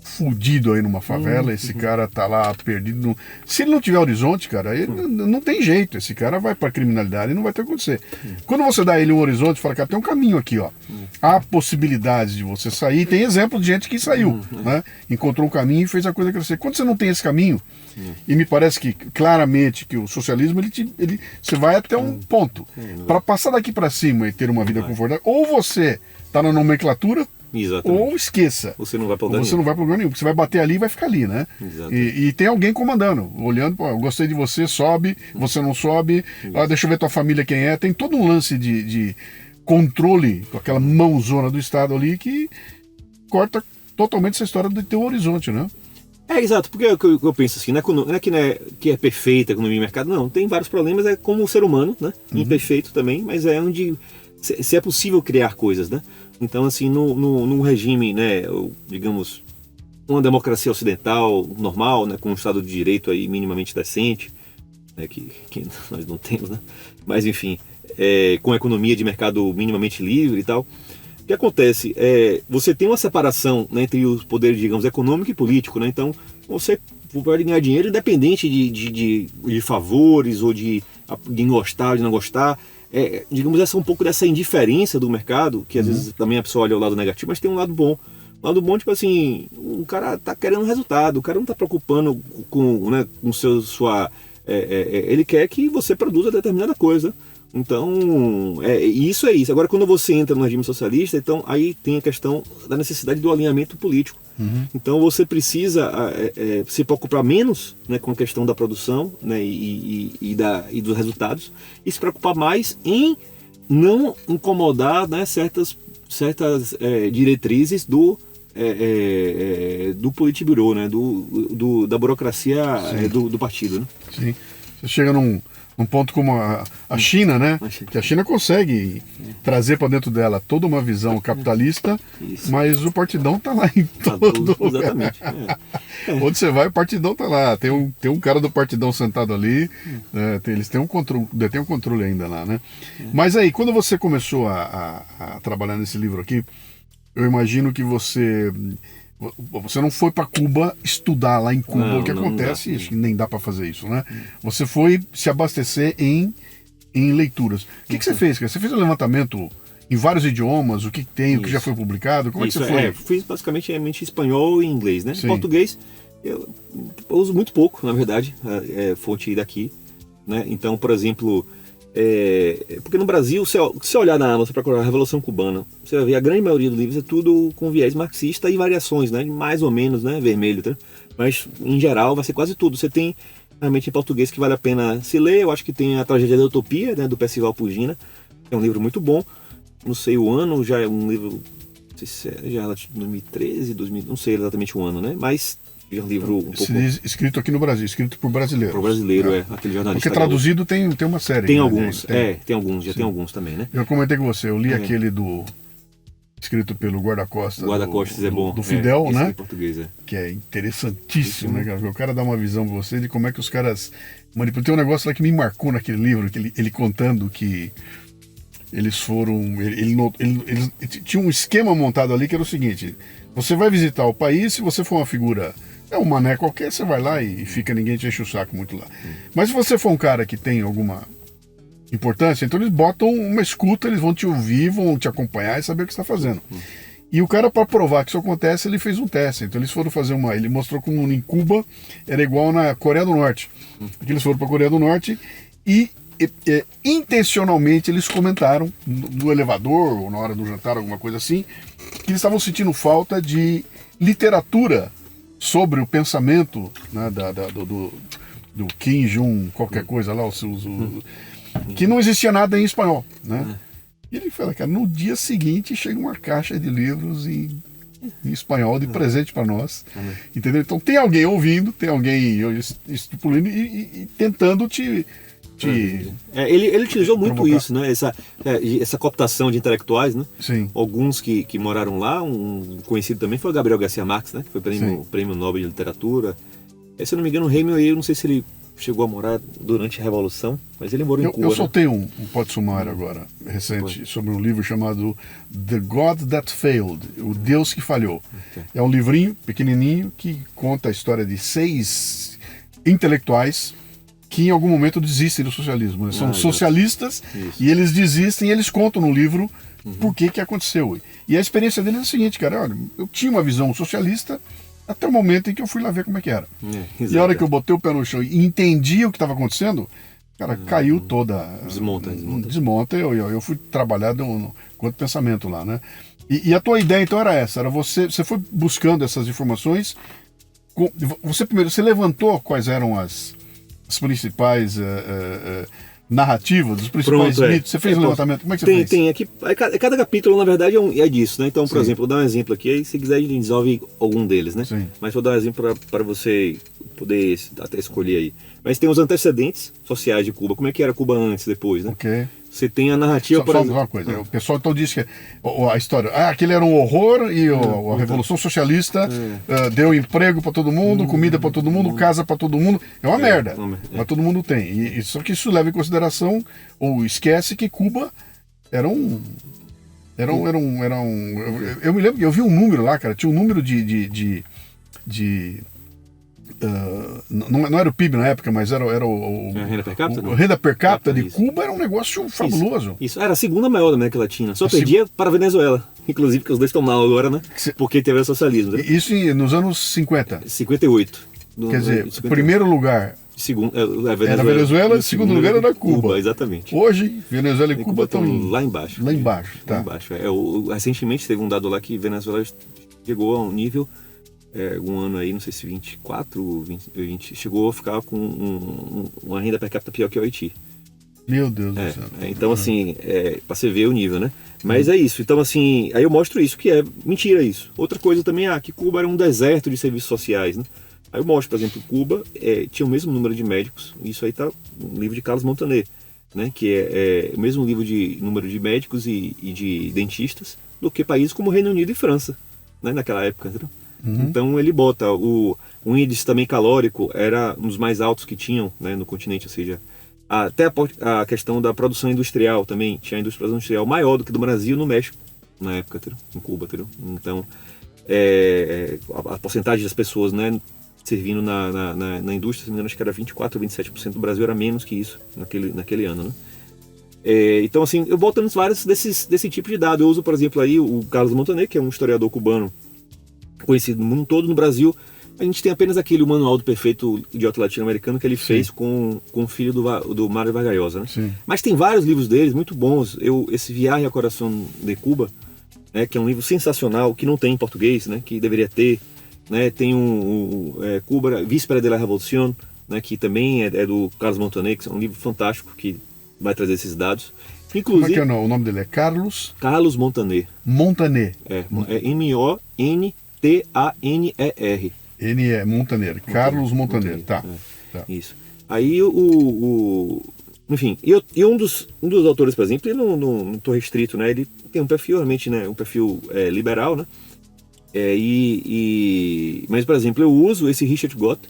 fudido aí numa favela, esse cara tá lá perdido. Se ele não tiver horizonte, cara, ele não tem jeito. Esse cara vai pra criminalidade e não vai ter o que acontecer. Quando você dá ele um horizonte, fala, cara, tem um caminho aqui, ó. Há possibilidades de você sair. Tem exemplo de gente que saiu, né? Encontrou um caminho e fez a coisa crescer. Quando você não tem esse caminho, e me parece que claramente que o socialismo, você vai até um ponto. Para passar daqui para cima e ter uma vida confortável, ou você tá na nomenclatura, exatamente, ou esqueça. Você não vai para lugar nenhum, porque você vai bater ali e vai ficar ali, né? E tem alguém comandando, olhando, pô, eu gostei de você, sobe, você não sobe, deixa eu ver tua família quem é. Tem todo um lance de controle, com aquela mãozona do Estado ali, que corta totalmente essa história de ter um horizonte, né? Exato, porque é o que eu penso assim, não é que é perfeita a economia de mercado, não, tem vários problemas, é como o ser humano, né? Imperfeito também, mas é onde se é possível criar coisas, né? Então, assim, num regime, né, digamos, uma democracia ocidental normal, né, com um Estado de Direito aí minimamente decente, né, que nós não temos, né? Mas, enfim, com a economia de mercado minimamente livre e tal, o que acontece? Você tem uma separação, né, entre os poderes, digamos, econômico e político, né? Então, você pode ganhar dinheiro independente de favores ou de gostar ou de não gostar. Digamos, essa um pouco dessa indiferença do mercado, que às vezes também a pessoa olha o lado negativo, mas tem um lado bom. Um lado bom, tipo assim, o cara tá querendo resultado, o cara não tá preocupando com, né, com ele quer que você produza determinada coisa. Então, isso é isso. Agora, quando você entra no regime socialista, então aí tem a questão da necessidade do alinhamento político. Então, você precisa se preocupar menos, né, com a questão da produção, né, e dos resultados, e se preocupar mais em não incomodar, né, certas diretrizes do Politburo, né, da burocracia do partido. Né? Sim. Você chega num ponto como a China, né? Que a China consegue trazer para dentro dela toda uma visão capitalista, mas o partidão está lá em todo lugar. Exatamente. Onde você vai, o partidão está lá. Tem um cara do partidão sentado ali, eles têm um controle ainda lá, né? Mas aí, quando você começou a trabalhar nesse livro aqui, eu imagino que você não foi para Cuba estudar lá em Cuba o que acontece, acho que nem dá para fazer isso, né? Você foi se abastecer em leituras. O que você fez, cara? Você fez um levantamento em vários idiomas, o que tem, o que já foi publicado? Como é que você foi? Fiz basicamente espanhol e inglês, né? Em português eu uso muito pouco, na verdade, fonte daqui, né? Então, por exemplo, porque no Brasil, se você olhar na Amazon, procurar a Revolução Cubana, você vai ver a grande maioria dos livros é tudo com viés marxista e variações, né, mais ou menos, né, vermelho, tá? Mas em geral vai ser quase tudo. Você tem realmente em português que vale a pena se ler. Eu acho que tem a Tragédia da Utopia, né, do Percival Pugina, é um livro muito bom. Não sei o ano, já é um livro, não sei se já é de 2013, 2000, não sei exatamente o ano, né, mas é um livro um pouco... Escrito aqui no Brasil, escrito por brasileiros. Por brasileiro, aquele jornalista. Porque traduzido tem uma série. Tem alguns, tem alguns, já tem alguns também, né? Eu comentei com você, eu li aquele escrito pelo Guarda-Costas. Guarda-Costas é bom. Do Fidel, né? Em português, que é interessantíssimo, né, cara? O cara dá uma visão pra você de como é que os caras manipulam. Tem um negócio lá que me marcou naquele livro, que ele contando que eles foram... Ele tinha um esquema montado ali que era o seguinte: você vai visitar o país, se você for uma figura... um mané qualquer, você vai lá e fica, ninguém te enche o saco muito lá. Mas se você for um cara que tem alguma importância, então eles botam uma escuta, eles vão te ouvir, vão te acompanhar e saber o que você está fazendo. E o cara, para provar que isso acontece, ele fez um teste. Então eles foram fazer ele mostrou como em Cuba era igual na Coreia do Norte. Porque eles foram para a Coreia do Norte e intencionalmente eles comentaram no elevador ou na hora do jantar, alguma coisa assim, que eles estavam sentindo falta de literatura sobre o pensamento, né, do Kim Jong, qualquer coisa lá, que não existia nada em espanhol, né? E ele fala, cara, no dia seguinte chega uma caixa de livros em espanhol de presente para nós, entendeu? Então tem alguém ouvindo, tem alguém estipulando e tentando te ele utilizou muito provocar. Isso, né? Essa cooptação de intelectuais, né? Sim. Alguns que moraram lá, um conhecido também foi o Gabriel Garcia Marques, né? Que foi prêmio Nobel de Literatura. Se eu não me engano, o Hemingway, eu não sei se ele chegou a morar durante a Revolução, mas ele morou em Cuba. Eu soltei um pode sumário agora, recente, sobre um livro chamado The God That Failed, O Deus que Falhou. Okay. É um livrinho pequenininho que conta a história de 6 intelectuais que em algum momento desistem do socialismo. Né? São socialistas e eles desistem e eles contam no livro por que aconteceu. E a experiência deles é a seguinte, cara, olha, eu tinha uma visão socialista até o momento em que eu fui lá ver como é que era. E a hora que eu botei o pé no chão e entendi o que estava acontecendo, cara, caiu toda... Desmonta. Eu fui trabalhar quanto pensamento lá, né? E a tua ideia, então, era essa, era você foi buscando essas informações, você levantou quais eram as principais narrativa dos principais Pronto, mitos? Você fez um levantamento? Como é que você fez? Tem aqui. Cada capítulo, na verdade, é disso, né? Então, por exemplo, vou dar um exemplo aqui, aí se quiser a gente resolve algum deles, né? Sim. Mas vou dar um exemplo para você poder até escolher aí. Mas tem os antecedentes sociais de Cuba, como é que era Cuba antes, depois, né? Ok. Você tem a narrativa, por exemplo. Só uma coisa, o pessoal então diz que a história, aquele era um horror e a Revolução Socialista deu emprego para todo mundo, comida para todo mundo, casa para todo mundo, é uma merda, mas todo mundo tem. Só que isso leva em consideração, ou esquece que Cuba era um... Eu me lembro que eu vi um número lá, cara, tinha um número de não era o PIB na época, mas era a renda per capita? A renda per capita de Cuba era um negócio fabuloso. Isso. Era a segunda maior da América Latina. Só perdia para a Venezuela. Inclusive, que os dois estão mal agora, né? Porque teve o socialismo. Né? Isso nos anos 50. 58. Quer dizer, 58. Primeiro lugar segundo, era Venezuela, segundo lugar era Cuba. Exatamente. Hoje, Venezuela e Cuba estão lá embaixo. Lá embaixo, tá. Lá embaixo. Recentemente teve um dado lá que Venezuela chegou a um nível... um ano aí, não sei se 24, 20, chegou a ficar com uma renda per capita pior que o Haiti. Meu Deus do céu. Então, assim, pra você ver o nível, né? Mas é isso. Então, assim, aí eu mostro isso, que é mentira isso. Outra coisa também, que Cuba era um deserto de serviços sociais, né? Aí eu mostro, por exemplo, Cuba tinha o mesmo número de médicos, isso aí tá no livro de Carlos Montaner, né? Que é o mesmo livro de número de médicos e de dentistas do que países como Reino Unido e França, né? Naquela época, entendeu? Então ele bota o índice também calórico era um dos mais altos que tinham, né, no continente, ou seja, até a questão da produção industrial também, tinha a indústria industrial maior do que do Brasil no México, na época, entendeu? Em Cuba. Entendeu? Então a porcentagem das pessoas, né, servindo na indústria, se não me engano, acho que era 24% ou 27%, do Brasil era menos que isso naquele ano, né? Então assim, eu boto nos vários desse tipo de dado. Eu uso, por exemplo, aí o Carlos Montaner, que é um historiador cubano conhecido no mundo todo. No Brasil, a gente tem apenas aquele Manual do Perfeito Idiota Latino-Americano que ele fez com o filho do Mário Vargas Llosa, né? Sim. Mas tem vários livros deles muito bons. Esse Viagem ao Coração de Cuba, né, que é um livro sensacional, que não tem em português, né, que deveria ter, né? Tem Cuba, Víspera de la Revolución, né, que também é do Carlos Montaner, que é um livro fantástico que vai trazer esses dados. Inclusive, como é que é o nome dele? É Carlos Montaner. Montaner. É MONTANER. N é Montaner. Carlos Montaner. Tá. Isso. Aí enfim, e um dos autores, por exemplo, ele não estou restrito, né? Ele tem um perfil realmente, né? Um perfil liberal, né? Mas, por exemplo, eu uso esse Richard Gott.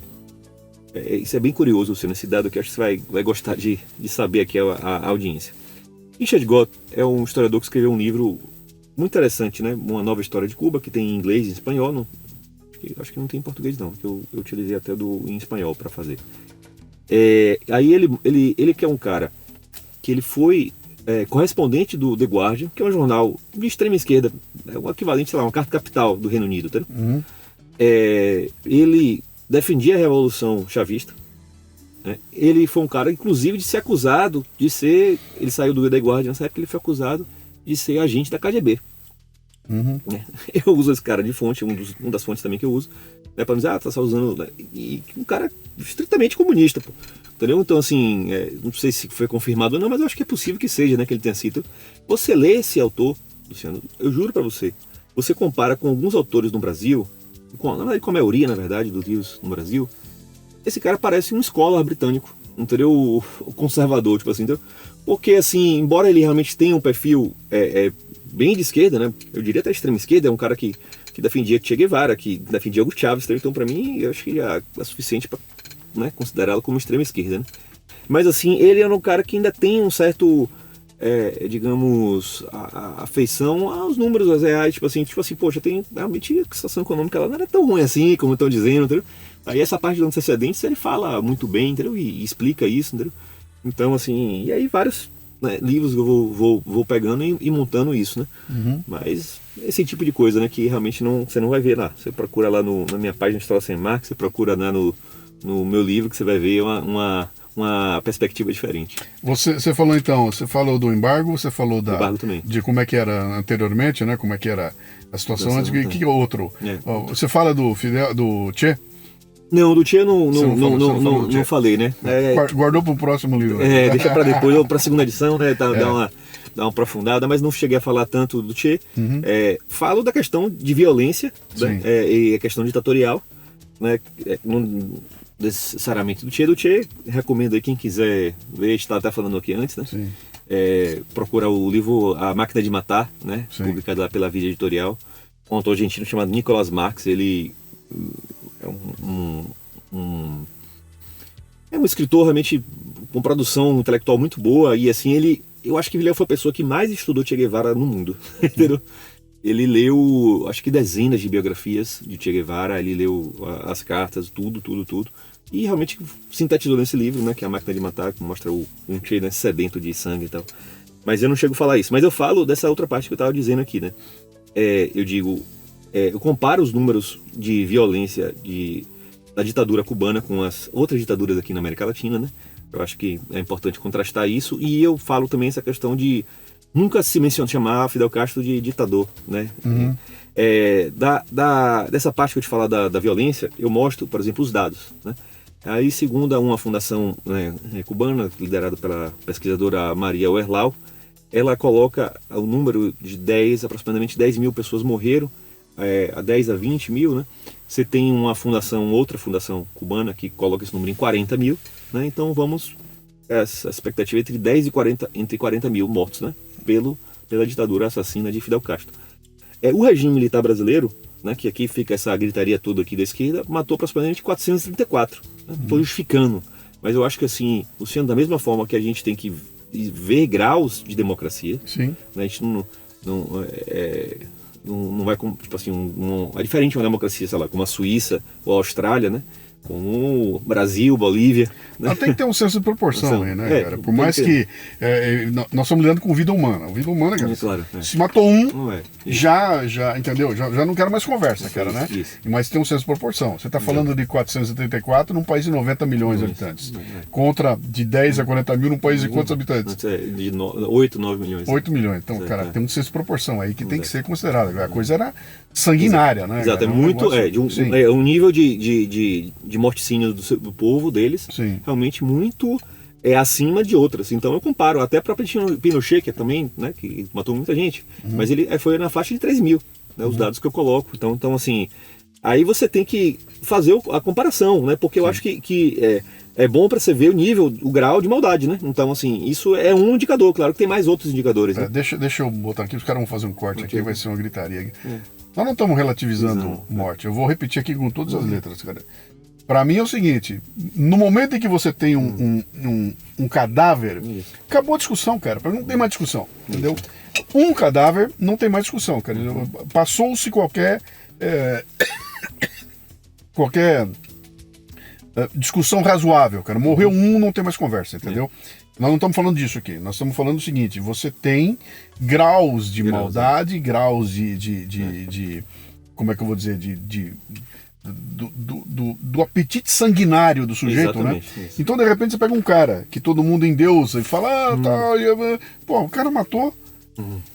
Isso é bem curioso, nesse dado que acho que você vai gostar de saber aqui a audiência. Richard Gott é um historiador que escreveu um livro muito interessante, né? Uma nova história de Cuba, que tem em inglês e em espanhol. Acho que não tem em português não, que eu utilizei até em espanhol para fazer. Aí ele que é um cara que ele foi correspondente do The Guardian, que é um jornal de extrema esquerda, o equivalente, sei lá, uma carta capital do Reino Unido, tá? Ele defendia a Revolução Chavista. Ele foi um cara, inclusive, de ser acusado de ser... Ele saiu do The Guardian nessa época, ele foi acusado de ser agente da KGB. Eu uso esse cara de fonte, uma das fontes também que eu uso, né, para dizer, tá só usando... Né, e um cara estritamente comunista, pô. Entendeu? Então, assim, não sei se foi confirmado ou não, mas eu acho que é possível que seja, né, que ele tenha sido. Você lê esse autor, Luciano, eu juro para você compara com alguns autores no Brasil, com a maioria, na verdade, dos livros no Brasil, esse cara parece um scholar britânico, entendeu? O conservador, tipo assim, entendeu? Porque, assim, embora ele realmente tenha um perfil bem de esquerda, né? Eu diria até extrema esquerda, é um cara que defendia Che Guevara, que defendia Hugo Chávez, então para mim, eu acho que já é suficiente para, né, considerá-lo como extrema esquerda, né? Mas, assim, ele é um cara que ainda tem um certo, digamos, afeição aos números reais, tipo assim, poxa, tem realmente a situação econômica ela não era tão ruim assim, como estão dizendo, entendeu? Aí essa parte dos antecedentes ele fala muito bem, entendeu? E explica isso, entendeu? Então, assim, e aí vários, né, livros que eu vou pegando e montando isso, né? Mas esse tipo de coisa, né, que realmente você não vai ver lá. Você procura lá na minha página História Sem Marca, você procura lá no meu livro, que você vai ver uma perspectiva diferente. Você falou do embargo, você falou embargo também. De como é que era anteriormente, né? Como é que era a situação antes. Que outro? Você fala do Che? Não, do Che eu não falou do Che. falei, né? Guardou para o próximo livro. Deixa para depois, ou para a segunda edição, né? Dar uma aprofundada, mas não cheguei a falar tanto do Che. Falo da questão de violência, né? E a questão ditatorial, né? Não necessariamente do Che, recomendo aí quem quiser ver, estava até falando aqui antes, né? Procura o livro A Máquina de Matar, né? Publicado lá pela Vida Editorial, um autor argentino chamado Nicolas Marx. Ele é um escritor realmente com produção intelectual muito boa, e assim, eu acho que ele foi a pessoa que mais estudou Che Guevara no mundo, entendeu? Ele leu, acho que dezenas de biografias de Che Guevara, ele leu as cartas, tudo, e realmente sintetizou nesse livro, né, que é A Máquina de Matar, que mostra um Che, né, sedento de sangue e tal. Mas eu não chego a falar isso, mas eu falo dessa outra parte que eu estava dizendo aqui, né? Eu digo, eu comparo os números de violência da ditadura cubana com as outras ditaduras aqui na América Latina, né? Eu acho que é importante contrastar isso, e eu falo também essa questão de nunca se chamar Fidel Castro de ditador, né? Dessa parte que eu te falar da violência, eu mostro, por exemplo, os dados, né? Aí, segundo uma fundação, né, cubana, liderada pela pesquisadora Maria Oerlau, ela coloca o número de aproximadamente 10 mil pessoas morreram, a 10 a 20 mil, né? Você tem outra fundação cubana que coloca esse número em 40 mil, né? Então essa expectativa entre 40 mil mortos, né? Pela ditadura assassina de Fidel Castro. O regime militar brasileiro, né, que aqui fica essa gritaria toda aqui da esquerda, matou aproximadamente 434. Estou justificando, mas eu acho que assim, Luciano, da mesma forma que a gente tem que ver graus de democracia, né, a gente não vai, tipo assim, é diferente uma democracia, sei lá, como a Suíça ou a Austrália, né? Como o Brasil, Bolívia, né? Tem que ter um senso de proporção aí, né, cara? Por mais que nós estamos lidando com vida humana. Vida humana, cara. Claro, se matou já, entendeu? Já não quero mais conversa, cara, né? Mas tem um senso de proporção. Você está falando de 474 num país de 90 milhões de habitantes. Contra de 10 a 40 mil num país de quantos habitantes? De 8, 9 milhões. 8 milhões. Então, cara, tem um senso de proporção aí que tem que ser considerado. A coisa era sanguinária, né? Exato, cara? É muito. Um nível de morticínio do povo deles, realmente muito acima de outras. Então eu comparo até a própria Pinochet, que é também, né, que matou muita gente, mas ele foi na faixa de 3 mil, né, os dados que eu coloco. Então assim, aí você tem que fazer a comparação, né, porque eu acho que é bom para você ver o grau de maldade, né? Então assim, isso é um indicador, claro que tem mais outros indicadores. Né? Deixa eu botar aqui, os caras vão fazer um corte aqui, vai ser uma gritaria. Nós não estamos relativizando morte, eu vou repetir aqui com todas as letras, cara. Para mim é o seguinte, no momento em que você tem um cadáver, acabou a discussão, cara. Não tem mais discussão, entendeu? Um cadáver não tem mais discussão, cara. Passou-se qualquer discussão razoável, cara. Morreu não tem mais conversa, entendeu? Nós não estamos falando disso aqui. Nós estamos falando do seguinte, você tem graus de maldade, graus de como é que eu vou dizer, do apetite sanguinário do sujeito, exatamente, né? Isso. Então, de repente, você pega um cara que todo mundo endeusa e fala, o cara matou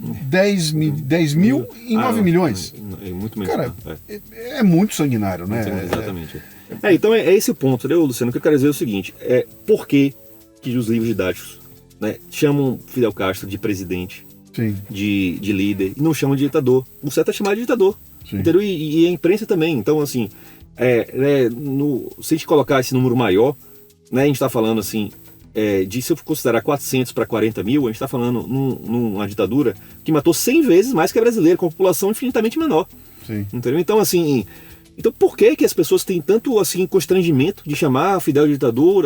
10 mil em 9 milhões. É muito mesmo. Cara, é muito sanguinário, né? Exatamente. Então é esse o ponto, né, Luciano? O que eu quero dizer é o seguinte, por que os livros didáticos, né, chamam Fidel Castro de presidente, de líder, e não chamam de ditador? O certo é chamar de ditador. Entendeu? E a imprensa também. Então, assim, se a gente colocar esse número maior, né, a gente está falando assim, se eu considerar 400 para 40 mil, a gente está falando numa ditadura que matou 100 vezes mais que a brasileira, com uma população infinitamente menor. Entendeu? Então, assim, por que as pessoas têm tanto assim, constrangimento de chamar Fidel de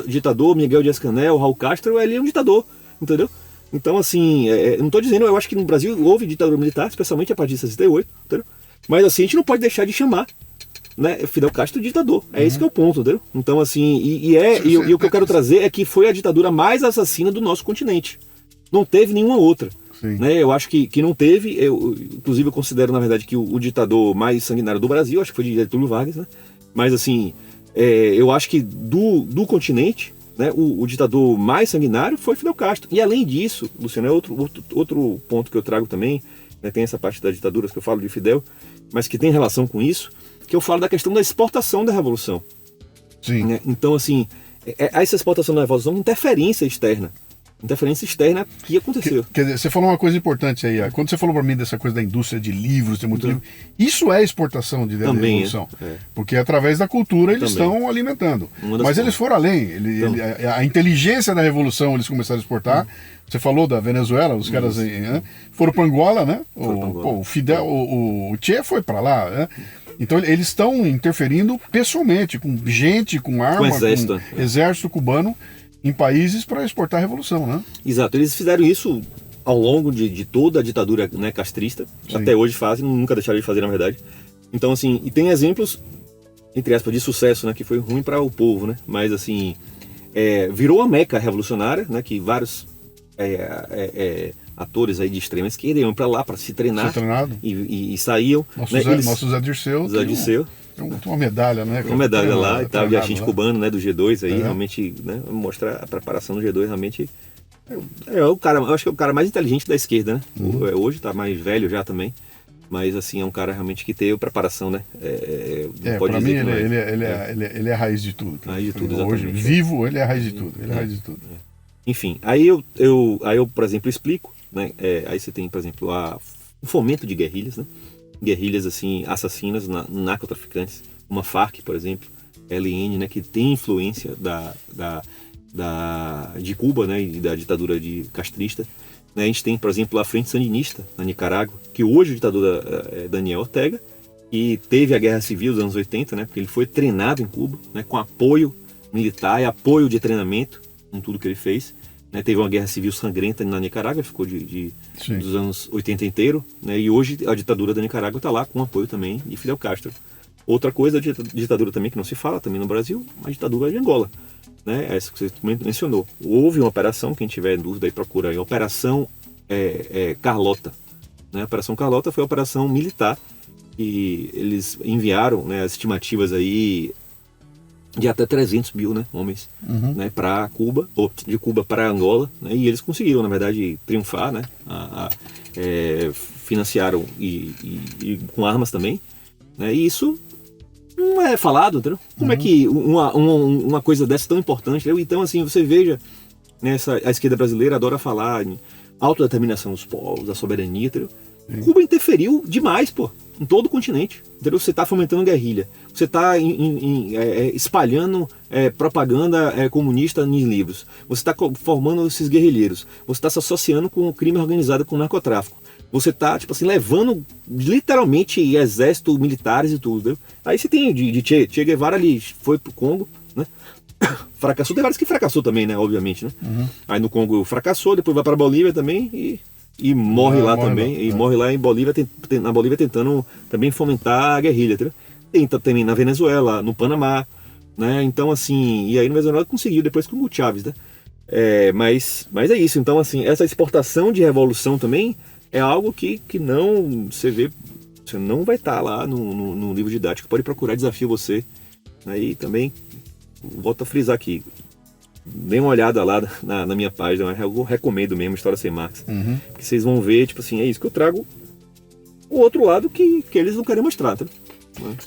ditador, Miguel Dias-Canel, Raul Castro, ele é um ditador, entendeu? Então, assim, não estou dizendo, eu acho que no Brasil houve ditadura militar, especialmente a partir de 68, entendeu? Mas assim, a gente não pode deixar de chamar, né, Fidel Castro de ditador. Esse que é o ponto, entendeu? Então assim, o que eu quero trazer é que foi a ditadura mais assassina do nosso continente. Não teve nenhuma outra. Né? Eu acho que não teve, inclusive eu considero na verdade que o ditador mais sanguinário do Brasil, acho que foi de Getúlio Vargas, né? Mas assim, eu acho que do continente, né, o ditador mais sanguinário foi Fidel Castro. E além disso, Luciano, é outro ponto que eu trago também, né, tem essa parte das ditaduras que eu falo de Fidel, mas que tem relação com isso, que eu falo da questão da exportação da Revolução. Sim. Né? Então, assim, essa exportação da revolução é uma interferência externa que aconteceu. Quer dizer, você falou uma coisa importante aí. Quando você falou para mim dessa coisa da indústria de livros, tem muito livro, isso é exportação de ideia da revolução. Porque através da cultura eles estão alimentando. Mas eles foram além. A inteligência da revolução eles começaram a exportar. Você falou da Venezuela, os caras foram para Angola, né? O Fidel, o Che foi para lá, né? Então eles estão interferindo pessoalmente, com gente, com arma, com exército cubano, em países para exportar a revolução, né? Exato, eles fizeram isso ao longo de toda a ditadura, né, castrista. Sim. Até hoje fazem, nunca deixaram de fazer, na verdade. Então, assim, e tem exemplos, entre aspas, de sucesso, né, que foi ruim para o povo, né? Mas, assim, virou a meca revolucionária, né, que vários atores aí de extrema esquerda iam para lá para se treinar e saíam. Nosso Zé Dirceu. Tem uma medalha, né? Uma medalha lá e tal, de agente cubano, né, do G2 aí, realmente, né, mostra a preparação do G2, realmente o cara, eu acho que é o cara mais inteligente da esquerda, né? Hoje tá mais velho já também, mas assim, é um cara realmente que teve preparação, né? Para mim ele é a raiz de tudo. Raiz de tudo, hoje, vivo, ele é a raiz de tudo. Ele é a raiz de tudo. Enfim, aí eu, por exemplo, explico, né? Aí você tem, por exemplo, o fomento de guerrilhas, né? Guerrilhas assim, assassinas, narcotraficantes, uma Farc, por exemplo, LN, né, que tem influência de Cuba, né, e da ditadura castrista. Né, a gente tem, por exemplo, a Frente Sandinista na Nicarágua, que hoje o ditador é Daniel Ortega, e teve a Guerra Civil dos anos 80, né, porque ele foi treinado em Cuba, né, com apoio militar e apoio de treinamento em tudo que ele fez. Né, teve uma guerra civil sangrenta na Nicarágua, ficou dos anos 80 inteiro, né, e hoje a ditadura da Nicarágua está lá com apoio também de Fidel Castro. Outra coisa, a ditadura também que não se fala também no Brasil, a ditadura de Angola, né, essa que você mencionou. Houve uma operação, quem tiver dúvida aí procura aí, Operação Carlota. Né, a Operação Carlota foi uma operação militar e eles enviaram, né, as estimativas aí de até 300 mil, né, homens, né, para Cuba, ou de Cuba para Angola, né, e eles conseguiram, na verdade, triunfar, né, financiaram e com armas também, né, e isso não é falado, entendeu? Como é que uma coisa dessa tão importante, entendeu? Então, assim, você veja, né, a esquerda brasileira adora falar em autodeterminação dos povos, a soberania, entendeu? Cuba interferiu demais, em todo o continente. Entendeu? Você está fomentando guerrilha, você está espalhando propaganda comunista em livros, você está formando esses guerrilheiros, você está se associando com o crime organizado, com o narcotráfico, você está, tipo assim, levando literalmente exército, militares e tudo. Entendeu? Aí você tem de Che Guevara ali, foi pro Congo, né? Fracassou, tem vários que fracassou também, né? Obviamente, né? Aí no Congo fracassou, depois vai para a Bolívia também e morre lá também, e morre lá em Bolívia, na Bolívia tentando também fomentar a guerrilha, entendeu? Tem também na Venezuela, no Panamá, né? Então, assim, e aí no Venezuela conseguiu depois com o Chávez, né? Mas é isso, então, assim, essa exportação de revolução também é algo que não, você não vai estar lá no livro didático, pode procurar, desafio você, né? E também, volto a frisar aqui, dê uma olhada lá na minha página, eu recomendo mesmo História Sem Marx, que vocês vão ver, tipo assim, é isso que eu trago, o outro lado que eles não querem mostrar, tá?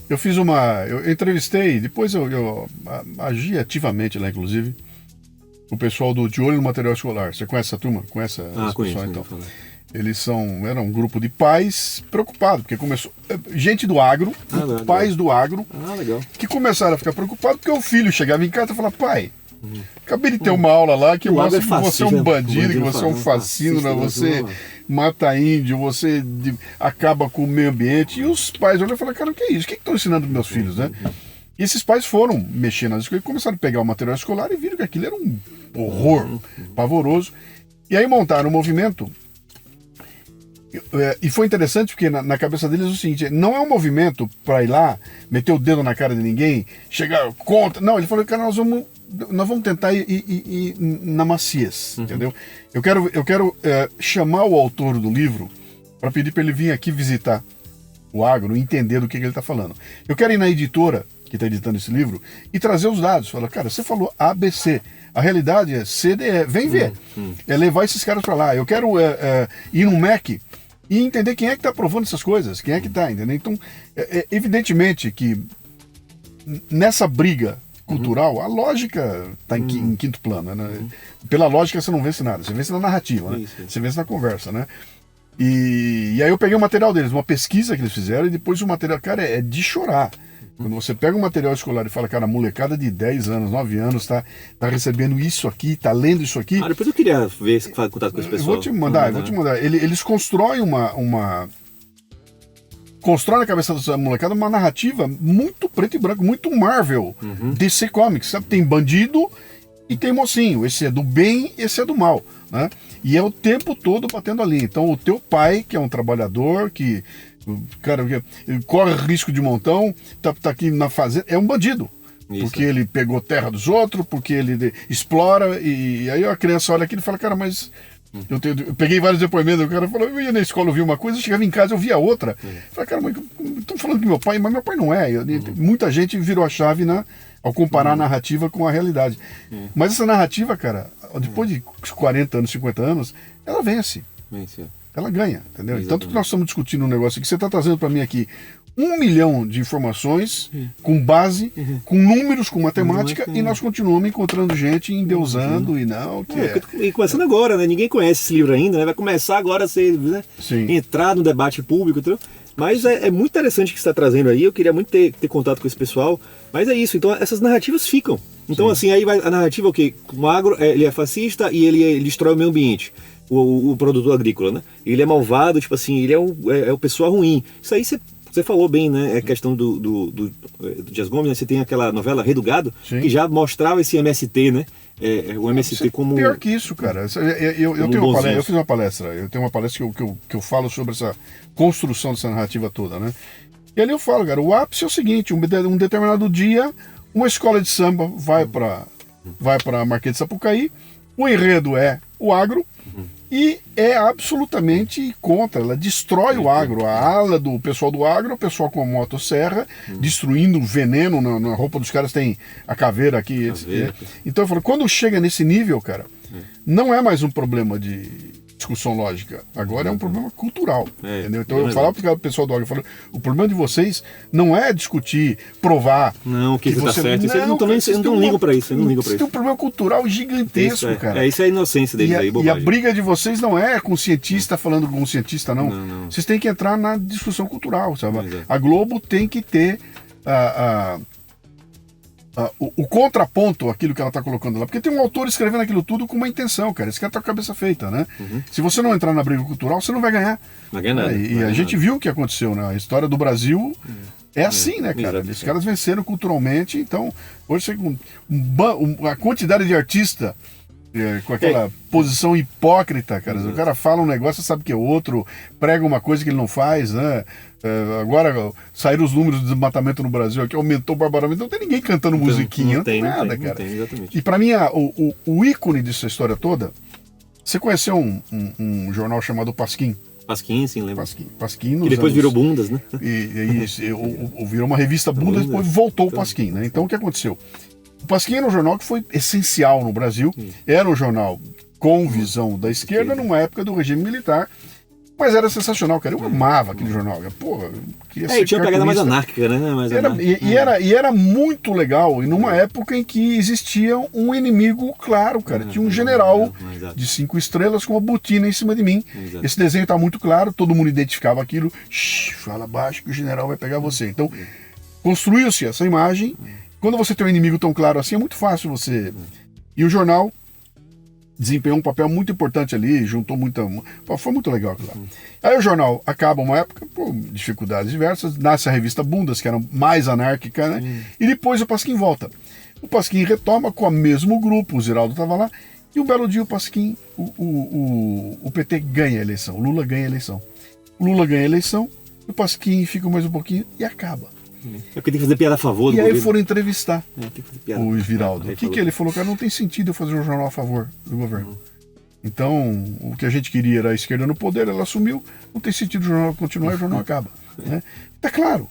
Eu entrevistei, depois eu agi ativamente lá, inclusive, o pessoal De Olho no Material Escolar. Você conhece essa turma? Conhece esse pessoal, então? Eles eram um grupo de pais preocupados, porque começou gente do agro, pais do agro, legal, que começaram a ficar preocupados porque o filho chegava em casa e falava: pai, acabei de ter uma aula lá que mostra que você é um bandido, que você é um fascínora, você mata índio, você acaba com o meio ambiente. E os pais olham e falam: cara, o que é isso? O que estão ensinando meus filhos, né? E esses pais foram mexer nas escolas e começaram a pegar o material escolar e viram que aquilo era um horror pavoroso. E aí montaram um movimento. E foi interessante porque na cabeça deles é o seguinte: não é um movimento para ir lá, meter o dedo na cara de ninguém, chegar contra. Não, ele falou: cara, nós vamos tentar ir na maciez, entendeu? Eu quero chamar o autor do livro para pedir para ele vir aqui visitar o agro e entender do que ele está falando. Eu quero ir na editora que está editando esse livro e trazer os dados. Falar: cara, você falou ABC, a realidade é CDE, vem ver. É levar esses caras para lá. Eu quero ir no MEC e entender quem é que está aprovando essas coisas, quem é que está, entendeu? Então, evidentemente que nessa briga cultural, a lógica está em quinto plano, né? Pela lógica você não vence nada, você vence na narrativa, né? Isso. Você vence na conversa, né? E aí eu peguei o material deles, uma pesquisa que eles fizeram, e depois o material, cara, é de chorar. Quando você pega um material escolar e fala, cara, a molecada de 10 anos, 9 anos tá recebendo isso aqui, tá lendo isso aqui. Depois eu queria ver se faz contato com esse pessoal. Eu vou te mandar. Eles constroem constrói na cabeça da molecada uma narrativa muito preto e branco, muito Marvel, DC Comics, sabe? Tem bandido e tem mocinho. Esse é do bem, esse é do mal, né? E é o tempo todo batendo ali. Então o teu pai, que é um trabalhador, que corre risco de montão, tá aqui na fazenda, é um bandido. Isso. Porque ele pegou terra dos outros, porque ele explora, e aí a criança olha aqui e fala, cara, mas... Eu peguei vários depoimentos, o cara falou, eu ia na escola, eu vi uma coisa, eu chegava em casa, eu via outra. Eu falei, cara, mas estão falando que meu pai, mas meu pai não é. Muita gente virou a chave ao comparar a narrativa com a realidade. Mas essa narrativa, cara, depois de 40 anos, 50 anos, ela vence. Ela ganha, entendeu? Exatamente. Tanto que nós estamos discutindo um negócio que você está trazendo para mim aqui 1 milhão de informações com base, com números, com matemática, e nós continuamos encontrando gente endeusando e não. E começando agora, né? Ninguém conhece esse livro ainda, né? Vai começar agora a ser, né? Entrar no debate público, entendeu? Mas é muito interessante o que você está trazendo aí. Eu queria muito ter contato com esse pessoal. Mas é isso, então essas narrativas ficam. Então, assim, aí vai a narrativa, o quê? O agro, ele é fascista e ele destrói o meio ambiente. O produtor agrícola, né? Ele é malvado, tipo assim, ele é o pessoal ruim. Isso aí você falou bem, né? É questão do Dias Gomes, né? Você tem aquela novela Rei do Gado, que já mostrava esse MST, né? O MST como... Pior que isso, cara. Eu fiz uma palestra, eu tenho uma palestra que eu falo sobre essa construção dessa narrativa toda, né? E ali eu falo, cara, o ápice é o seguinte, um determinado dia, uma escola de samba vai para Marquês de Sapucaí, o enredo é o agro, e é absolutamente contra, ela destrói o agro, a ala do pessoal do agro, o pessoal com a motosserra, destruindo veneno na roupa dos caras, tem a caveira aqui. Então eu falo, quando chega nesse nível, cara, não é mais um problema de discussão lógica, agora é um problema cultural, entendeu? Então eu falava para o pessoal do agro, eu falo, o problema de vocês não é discutir, provar... Não, que você está certo, vocês não ligam para isso, Vocês têm um problema cultural gigantesco, cara. Isso é a inocência deles aí, bobagem. E a briga de vocês não é com cientista falando com cientista, não. Vocês têm que entrar na discussão cultural, sabe? A Globo tem que ter o contraponto àquilo que ela está colocando lá. Porque tem um autor escrevendo aquilo tudo com uma intenção, cara. Esse cara tá com a cabeça feita, né? Se você não entrar na briga cultural, você não vai ganhar. Não vai ganhar nada. E a gente viu o que aconteceu, né? A história do Brasil é assim, né, cara? Os caras venceram culturalmente, então hoje você com a quantidade de artista com aquela posição hipócrita, cara. O cara fala um negócio, sabe que é outro, prega uma coisa que ele não faz, né? Agora saíram os números de desmatamento no Brasil, que aumentou barbaramente, não tem ninguém cantando musiquinha, não tem nada, cara. Não tem, exatamente. E pra mim, o ícone dessa história toda, você conheceu um jornal chamado Pasquim? Pasquim, sim, lembro. Pasquim que depois virou Bundas, né? E virou uma revista Bundas, depois voltou o Pasquim, né? Então o que aconteceu? O Pasquim era um jornal que foi essencial no Brasil, era um jornal com visão da esquerda numa época do regime militar, mas era sensacional, cara. Eu amava aquele jornal. Porra, eu queria ser tinha uma pegada mais anárquica, né? Era muito legal, e numa época em que existia um inimigo claro, cara. Tinha um general de 5 estrelas com uma botina em cima de mim. Esse desenho tá muito claro, todo mundo identificava aquilo. Fala baixo que o general vai pegar você. Então, construiu-se essa imagem. Quando você tem um inimigo tão claro assim, é muito fácil você... E o jornal desempenhou um papel muito importante ali, juntou muita... Foi muito legal aquilo lá. Aí o jornal acaba uma época, por dificuldades diversas, nasce a revista Bundas, que era mais anárquica, né? E depois o Pasquim volta. O Pasquim retoma com o mesmo grupo, o Ziraldo estava lá, e um belo dia o Pasquim, o PT ganha a eleição, o Lula ganha a eleição. O Lula ganha a eleição, o Pasquim fica mais um pouquinho e acaba. É porque tem que fazer piada a favor do governo. E aí foram entrevistar o Ziraldo. O que ele falou? Cara, não tem sentido eu fazer um jornal a favor do governo. Então, o que a gente queria era a esquerda no poder, ela assumiu, não tem sentido o jornal continuar, o jornal acaba. Né? Tá claro.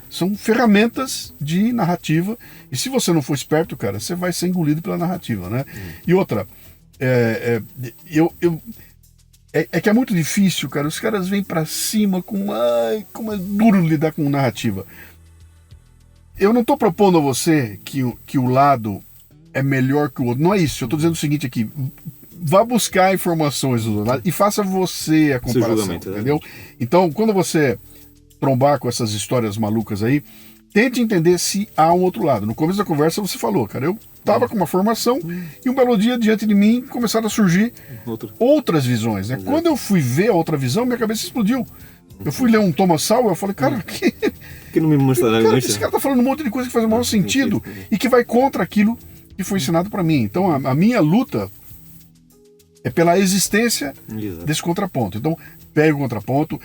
São ferramentas de narrativa, e se você não for esperto, cara, você vai ser engolido pela narrativa, né? E outra, que é muito difícil, cara, os caras vêm pra cima como é duro lidar com narrativa. Eu não estou propondo a você que o lado é melhor que o outro. Não é isso. Eu estou dizendo o seguinte aqui. Vá buscar informações do lado e faça você a comparação, entendeu? Então, quando você trombar com essas histórias malucas aí, tente entender se há um outro lado. No começo da conversa você falou, cara, eu estava com uma formação e um belo dia diante de mim começaram a surgir outras visões, né? Quando eu fui ver a outra visão, minha cabeça explodiu. Eu fui ler um Thomas Sowell, eu falei, cara, que não me mostra nada. Esse cara tá falando um monte de coisa que faz o maior sentido e que vai contra aquilo que foi ensinado para mim. Então a minha luta é pela existência desse contraponto. Então pegue o contraponto,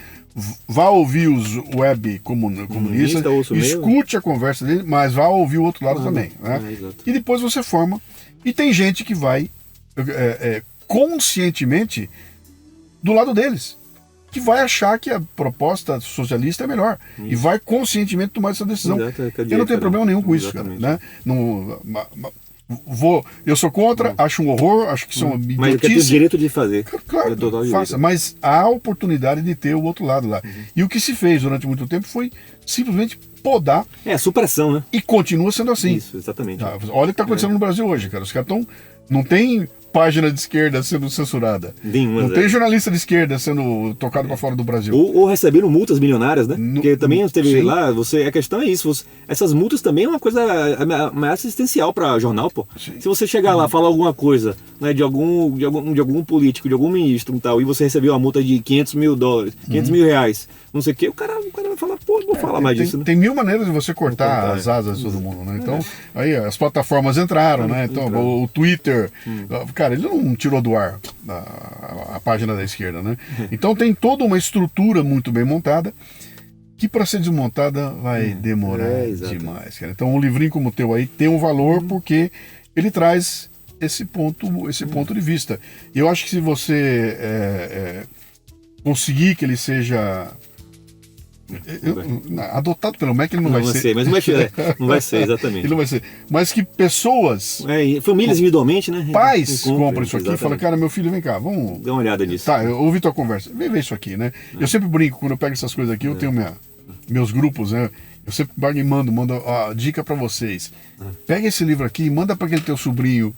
vá ouvir os web comunistas, escute a conversa dele, mas vá ouvir o outro lado também. Né? E depois você forma. E tem gente que vai conscientemente do lado deles, que vai achar que a proposta socialista é melhor e vai conscientemente tomar essa decisão. Eu não tenho problema nenhum com isso, cara. Né? Eu sou contra, acho um horror, acho que isso é uma idiotice. Mas eu tenho o direito de fazer. Claro, faça, mas há a oportunidade de ter o outro lado lá. E o que se fez durante muito tempo foi simplesmente podar. Supressão, né? E continua sendo assim. Isso, exatamente. Olha o que está acontecendo no Brasil hoje, cara. Os caras estão... Não tem página de esquerda sendo censurada. Não tem jornalista de esquerda sendo tocado para fora do Brasil. Ou recebendo multas milionárias, né? Porque também teve lá, a questão é isso. Essas multas também é uma coisa assistencial para jornal, pô. Sim. Se você chegar lá, falar alguma coisa, né, de algum político, de algum ministro e tal, e você recebeu uma multa de $500 mil, $500 mil reais, não sei o quê, o cara vai falar, pô, não vou falar mais disso, né? Tem mil maneiras de você cortar as asas de todo mundo, né? Então, aí as plataformas entraram, né? Então, o Twitter, cara, ele não tirou do ar a página da esquerda, né? Então tem toda uma estrutura muito bem montada que para ser desmontada vai demorar demais, cara. Então um livrinho como o teu aí tem um valor porque ele traz esse ponto de vista. E eu acho que se você conseguir que ele seja adotado pelo MEC, ele não vai ser. Mas não vai ser, exatamente. Ele não vai ser. Mas que pessoas. Famílias individualmente, né? Pais compram isso aqui e falam, cara, meu filho, vem cá, vamos. Dá uma olhada nisso. Tá, eu ouvi tua conversa. Vem ver isso aqui, né? Eu sempre brinco, quando eu pego essas coisas aqui, eu tenho meus grupos, né? Eu sempre mando a dica pra vocês. Pega esse livro aqui e manda pra aquele teu sobrinho.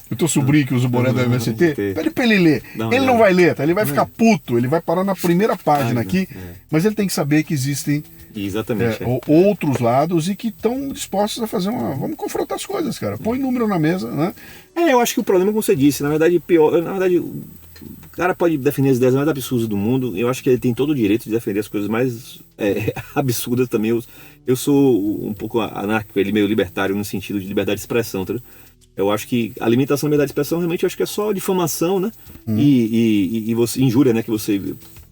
O teu sobrinho que usa o boné da MST. Pede pra ele ler. Ele não vai ler, tá? Ele vai ficar puto. Ele vai parar na primeira página aqui. Mas ele tem que saber que existem outros lados e que estão dispostos a fazer vamos confrontar as coisas, cara. Põe número na mesa, né? Eu acho que o problema, como você disse, na verdade, o cara pode defender as ideias mais absurdas do mundo. Eu acho que ele tem todo o direito de defender as coisas mais absurdas também. Eu sou um pouco anárquico, ele meio libertário no sentido de liberdade de expressão, tá? Eu acho que a limitação da liberdade de expressão realmente eu acho que é só difamação, né? E você injúria, né? Que você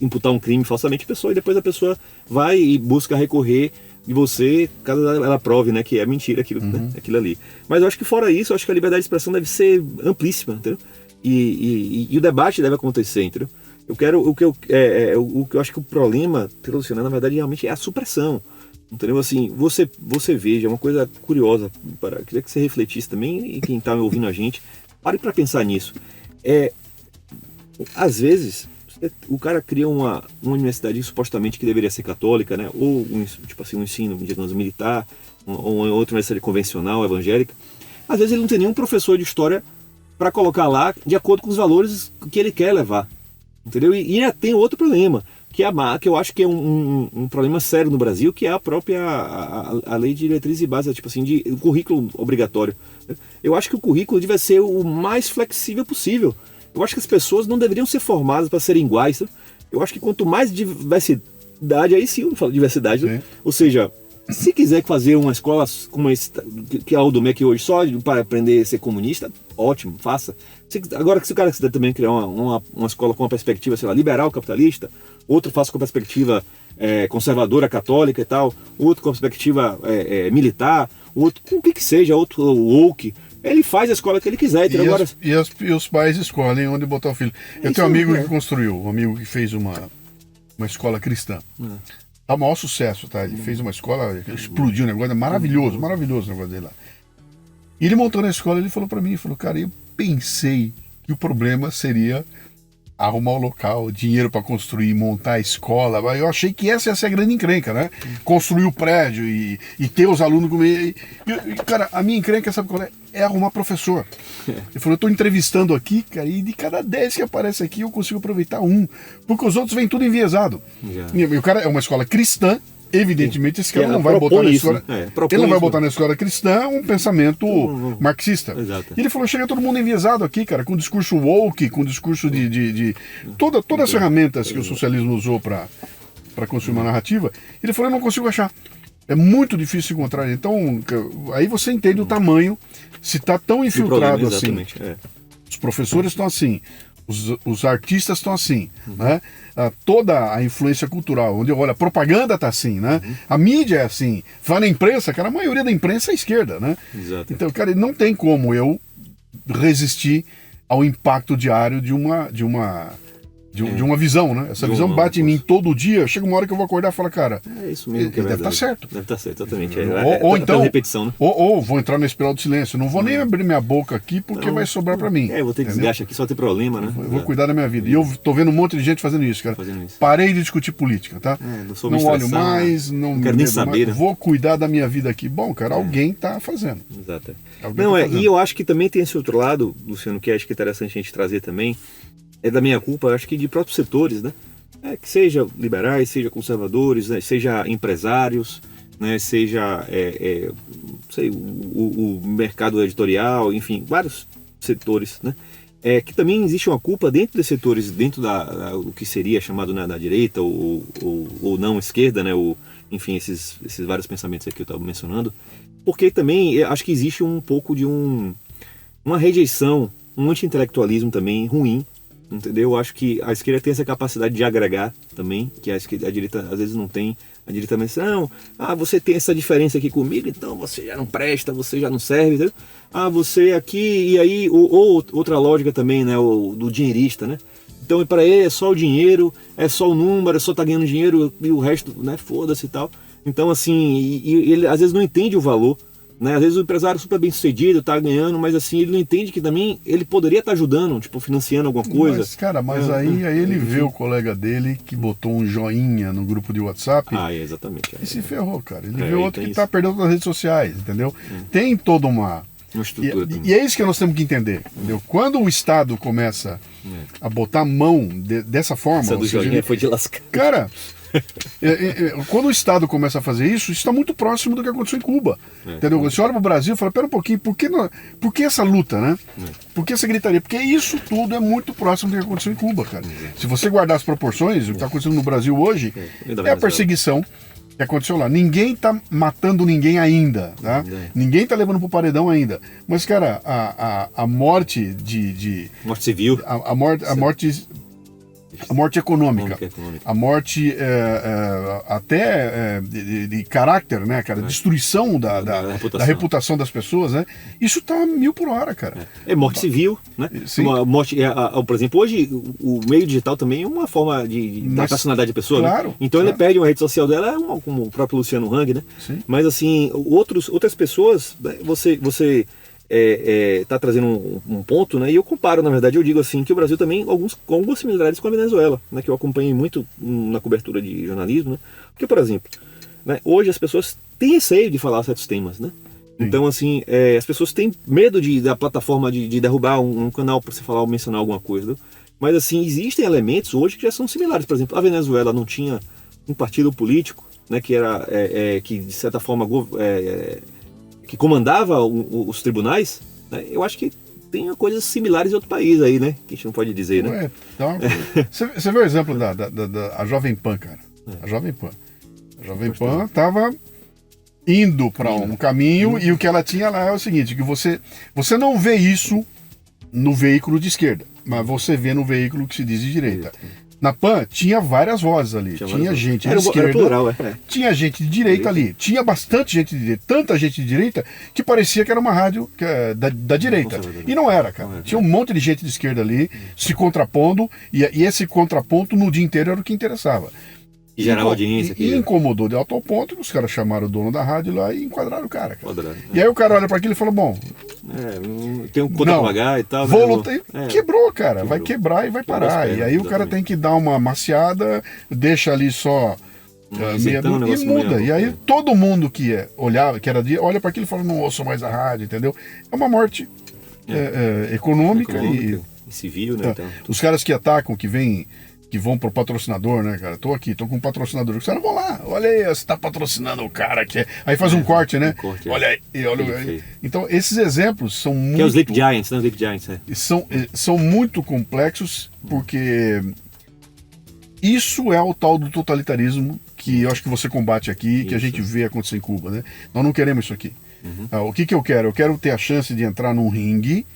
imputar um crime falsamente à pessoa e depois a pessoa vai e busca recorrer de você, caso ela prove, né, que é mentira aquilo, né, aquilo ali. Mas eu acho que fora isso, eu acho que a liberdade de expressão deve ser amplíssima, entendeu? E o debate deve acontecer, entendeu? O que eu acho que o problema, Luciano, na verdade, realmente é a supressão. Entendeu? Assim, você veja, é uma coisa curiosa, queria que você refletisse também, e quem está ouvindo a gente, pare para pensar nisso. Às vezes, o cara cria uma universidade supostamente que deveria ser católica, né? Ou um ensino, digamos, militar, ou outra universidade convencional, evangélica. Às vezes ele não tem nenhum professor de história para colocar lá de acordo com os valores que ele quer levar. Entendeu? E ainda tem outro problema, que eu acho que é um problema sério no Brasil, que é a própria a lei de diretrizes e bases, tipo assim, o currículo obrigatório. Eu acho que o currículo deve ser o mais flexível possível. Eu acho que as pessoas não deveriam ser formadas para serem iguais. Sabe? Eu acho que quanto mais diversidade, aí sim eu falo diversidade, né? Ou seja, se quiser fazer uma escola como que é a UDOMEC hoje, só para aprender a ser comunista, ótimo, faça. Agora, se o cara quiser também criar uma escola com uma perspectiva, sei lá, liberal, capitalista, outro faça com perspectiva conservadora, católica e tal, outro com perspectiva militar, outro com o que seja, outro woke, ele faz a escola que ele quiser. E os pais escolhem onde botar o filho. Eu tenho um amigo que construiu, um amigo que fez uma escola cristã. Tá o maior sucesso, tá? Ele fez uma escola, explodiu o negócio, é maravilhoso o negócio dele lá. E ele montou na escola, ele falou pra mim, cara, eu pensei que o problema seria arrumar o local, dinheiro para construir, montar a escola. Eu achei que essa ia ser a grande encrenca, né? Construir o prédio e ter os alunos comer. Cara, a minha encrenca, sabe qual é? É arrumar professor. Ele falou, eu estou entrevistando aqui, cara, e de cada 10 que aparece aqui eu consigo aproveitar um. Porque os outros vêm tudo enviesado. E o cara é uma escola cristã. Evidentemente, esse cara não vai botar na escola. Ele não vai botar na escola cristã um pensamento marxista. Exato. E ele falou: chega todo mundo enviesado aqui, cara, com discurso woke, com discurso de todas as ferramentas que o socialismo usou para construir uma narrativa. Ele falou: eu não consigo achar. É muito difícil encontrar. Então, aí você entende o tamanho, se está tão infiltrado assim. Os professores estão assim. Os artistas estão assim, né? Toda a influência cultural, onde eu olho, a propaganda está assim, né? A mídia é assim. Vai na imprensa, cara, a maioria da imprensa é esquerda, né? Exato. Então, cara, não tem como eu resistir ao impacto diário de uma visão, né? Essa visão bate em mim todo dia. Chega uma hora que eu vou acordar e falar, cara, é isso mesmo que deve estar certo. Deve estar certo, exatamente. Ou então, repetição, né? ou vou entrar na espiral do silêncio. Não vou nem abrir minha boca aqui porque vai sobrar para mim. Vou ter desgaste aqui, só ter problema, né? Eu vou cuidar da minha vida. E eu tô vendo um monte de gente fazendo isso, cara. Parei de discutir política, tá? Não olho mais, não quero nem saber. Né? Vou cuidar da minha vida aqui. Bom, cara, alguém tá fazendo. Exato. E eu acho que também tem esse outro lado, Luciano, que acho que é interessante a gente trazer também. É da minha culpa, acho que de próprios setores, né? Que seja liberais, seja conservadores, né? Seja empresários, né? Seja o mercado editorial, enfim, vários setores, né? Que também existe uma culpa dentro desses setores, dentro do que seria chamado da direita ou não esquerda, né? Enfim, esses vários pensamentos aqui que eu estava mencionando, porque também acho que existe um pouco de uma rejeição, um anti-intelectualismo também ruim. Entendeu? Eu acho que a esquerda tem essa capacidade de agregar também, que a direita às vezes não tem. A direita pensa, não, você tem essa diferença aqui comigo, então você já não presta, você já não serve, entendeu? Você aqui, e aí, ou outra lógica também, né, do dinheirista, né? Então para ele é só o dinheiro, é só o número, é só tá ganhando dinheiro e o resto, né, foda-se e tal. Então assim, e ele às vezes não entende o valor. Né? Às vezes o empresário super bem sucedido, tá ganhando, mas assim, ele não entende que também ele poderia estar ajudando, tipo, financiando alguma coisa. Mas, cara, aí ele vê o colega dele que botou um joinha no grupo de WhatsApp. Exatamente. E se ferrou, cara. Ele vê outro que tá perdendo nas redes sociais, entendeu? Tem toda uma estrutura. E é isso que nós temos que entender, entendeu? Quando o Estado começa a botar a mão dessa forma. Essa do joinha foi de lascar. Cara. Quando o Estado começa a fazer isso está muito próximo do que aconteceu em Cuba. Entendeu? Você olha para o Brasil e fala, pera um pouquinho, por que essa luta, né? Por que essa gritaria? Porque isso tudo é muito próximo do que aconteceu em Cuba, cara. Se você guardar as proporções, o que está acontecendo no Brasil hoje é a perseguição que aconteceu lá. Ninguém está matando ninguém ainda, tá? Ninguém está levando pro paredão ainda. Mas, cara, a morte morte civil. A morte econômica, a morte até de caráter, né, cara? Destruição da reputação das pessoas, né? Isso tá 1000 por hora, cara. É morte civil, né? Morte, por exemplo, hoje o meio digital também é uma forma da personalidade da pessoa, claro, né? Então ele perde uma rede social dela, como o próprio Luciano Hang, né? Sim. Mas assim, outras pessoas, você está trazendo um ponto, né? E eu comparo, na verdade, eu digo assim, que o Brasil também com algumas similaridades com a Venezuela, né? Que eu acompanhei muito na cobertura de jornalismo, né? Porque, por exemplo, né? Hoje as pessoas têm receio de falar certos temas, né? Sim. Então, assim, as pessoas têm medo da plataforma de derrubar um canal para você falar ou mencionar alguma coisa, né? Mas, assim, existem elementos hoje que já são similares. Por exemplo, a Venezuela não tinha um partido político, né? Que era, que de certa forma que comandava os tribunais, né? Eu acho que tem coisas similares em outro país aí, né? Que a gente não pode dizer, né? Então, você vê o exemplo da Jovem Pan, cara. A Jovem Pan. A Jovem Pan estava indo para um caminho e o que ela tinha lá é o seguinte, que você não vê isso no veículo de esquerda, mas você vê no veículo que se diz de direita. Na PAN tinha várias vozes ali, tinha gente de esquerda, plural, tinha gente de direita ali, tinha bastante gente de direita, tanta gente de direita que parecia que era uma rádio da direita. E não era, cara. Tinha um monte de gente de esquerda ali se contrapondo e esse contraponto no dia inteiro era o que interessava. E gerar audiência. E incomodou de alto ao ponto que os caras chamaram o dono da rádio lá e enquadraram o cara. E aí o cara olha para aquilo e fala, bom, Tem um conta pra pagar e tal. Quebrou, cara. Vai quebrar e vai parar. E aí o cara tem que dar uma maciada, deixa ali só meia dúzia e muda. E aí todo mundo que olhava, que era dia, olha para aquilo e fala, não ouço mais a rádio, entendeu? É uma morte econômica e civil, né? Então. Os caras que atacam, que vão pro patrocinador, né, cara? Tô com um patrocinador. Os caras vão lá, olha aí, você tá patrocinando o cara que aí faz um corte, né? Olha aí, olha aí. Então, esses exemplos são muito... Que é os Sleep Giants, né? Os Sleep Giants, São muito complexos, porque isso é o tal do totalitarismo que eu acho que você combate aqui, que a gente vê acontecer em Cuba, né? Nós não queremos isso aqui. O que eu quero? Eu quero ter a chance de entrar num ringue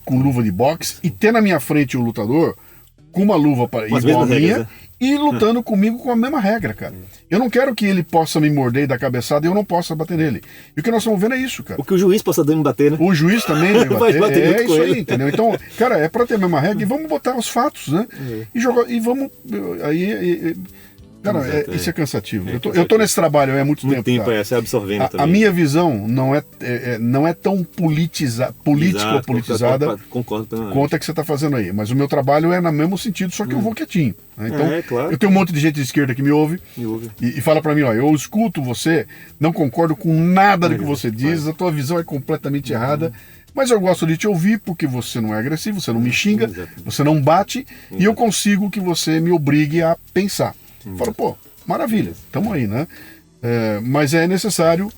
com luva de boxe e ter na minha frente o lutador com uma luva igual a minha e lutando comigo com a mesma regra, cara. Eu não quero que ele possa me morder e dar cabeçada e eu não possa bater nele. E o que nós estamos vendo é isso, cara. O que o juiz possa me bater, né? O juiz também me bater. É isso aí, entendeu? Então, cara, é pra ter a mesma regra e vamos botar os fatos, né? E jogar, e vamos... Cara, isso é cansativo. Eu tô nesse trabalho há muito tempo. Tá? Você absorvendo também. A minha visão não é tão política ou politizada quanto a que você está fazendo aí. Mas o meu trabalho é no mesmo sentido, só que eu vou quietinho. Né? Então, claro. Eu tenho um monte de gente de esquerda que me ouve e fala para mim, ó, eu escuto você, não concordo com nada do que você diz, a tua visão é completamente errada. Mas eu gosto de te ouvir porque você não é agressivo, você não me xinga, você não bate e eu consigo que você me obrigue a pensar. Falo, pô, maravilha, estamos aí, né? Mas é necessário.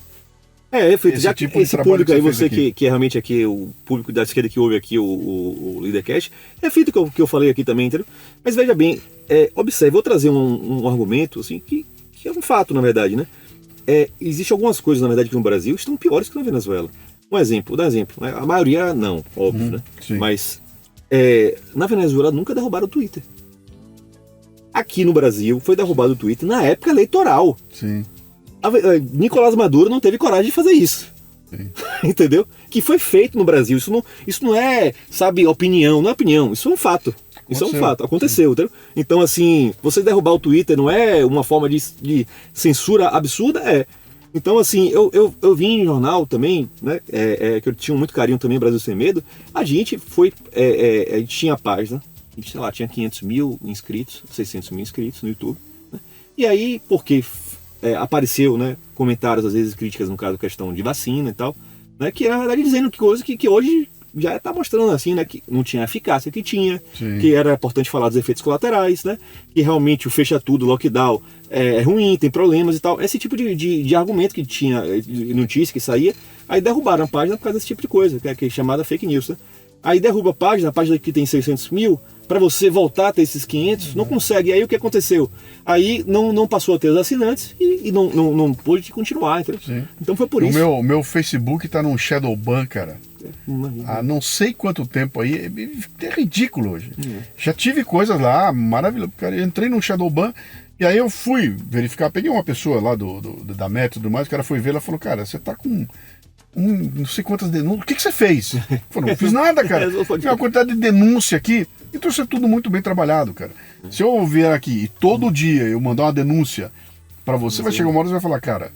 Já que esse público aí, você que é realmente aqui, o público da esquerda que ouve aqui o Leadercast, é feito o que eu falei aqui também, entendeu? Mas veja bem, observe, vou trazer um argumento, assim, que é um fato, na verdade, né? Existem algumas coisas, na verdade, que no Brasil estão piores que na Venezuela. Vou dar exemplo, né? A maioria não, óbvio, né? Sim. Mas na Venezuela nunca derrubaram o Twitter. Aqui no Brasil foi derrubado o Twitter na época eleitoral. Sim. Nicolás Maduro não teve coragem de fazer isso. Sim. Entendeu? Que foi feito no Brasil. Isso não é, sabe, opinião. Não é opinião. Isso é um fato. Isso é um fato. Aconteceu, entendeu? Então, assim, você derrubar o Twitter não é uma forma de censura absurda? Então, assim, eu vi em jornal também, né? Que eu tinha muito carinho também, Brasil Sem Medo. A gente tinha a página. A gente, sei lá, tinha 500 mil inscritos, 600 mil inscritos no YouTube. Né? E aí, porque apareceu, né, comentários, às vezes críticas, no caso, questão de vacina e tal, né, que na verdade dizendo que coisa que hoje já está mostrando assim, né, que não tinha a eficácia que tinha, Sim. que era importante falar dos efeitos colaterais, né, que realmente o fecha tudo, lockdown é ruim, tem problemas e tal. Esse tipo de argumento que tinha, de notícia que saía, aí derrubaram a página por causa desse tipo de coisa, que é chamada fake news, né? Aí derruba a página que tem 600 mil, para você voltar a ter esses 500, não consegue. Aí o que aconteceu? Aí não passou a ter os assinantes e não pôde continuar, entendeu? Sim. Então foi por isso. O meu Facebook tá num shadow ban, cara. Há não sei quanto tempo aí. É ridículo hoje. Já tive coisas lá, maravilhoso. Cara, eu entrei num shadow ban e aí eu fui verificar. Peguei uma pessoa lá da Meta e tudo mais, o cara foi ver, ela falou, cara, você tá com... não sei quantas denúncias. O que você fez? Eu falei, não fiz nada, cara. Tem uma quantidade de denúncia aqui. Então isso é tudo muito bem trabalhado, cara. Se eu vier aqui e todo dia eu mandar uma denúncia pra você, vai chegar uma hora e você vai falar, cara,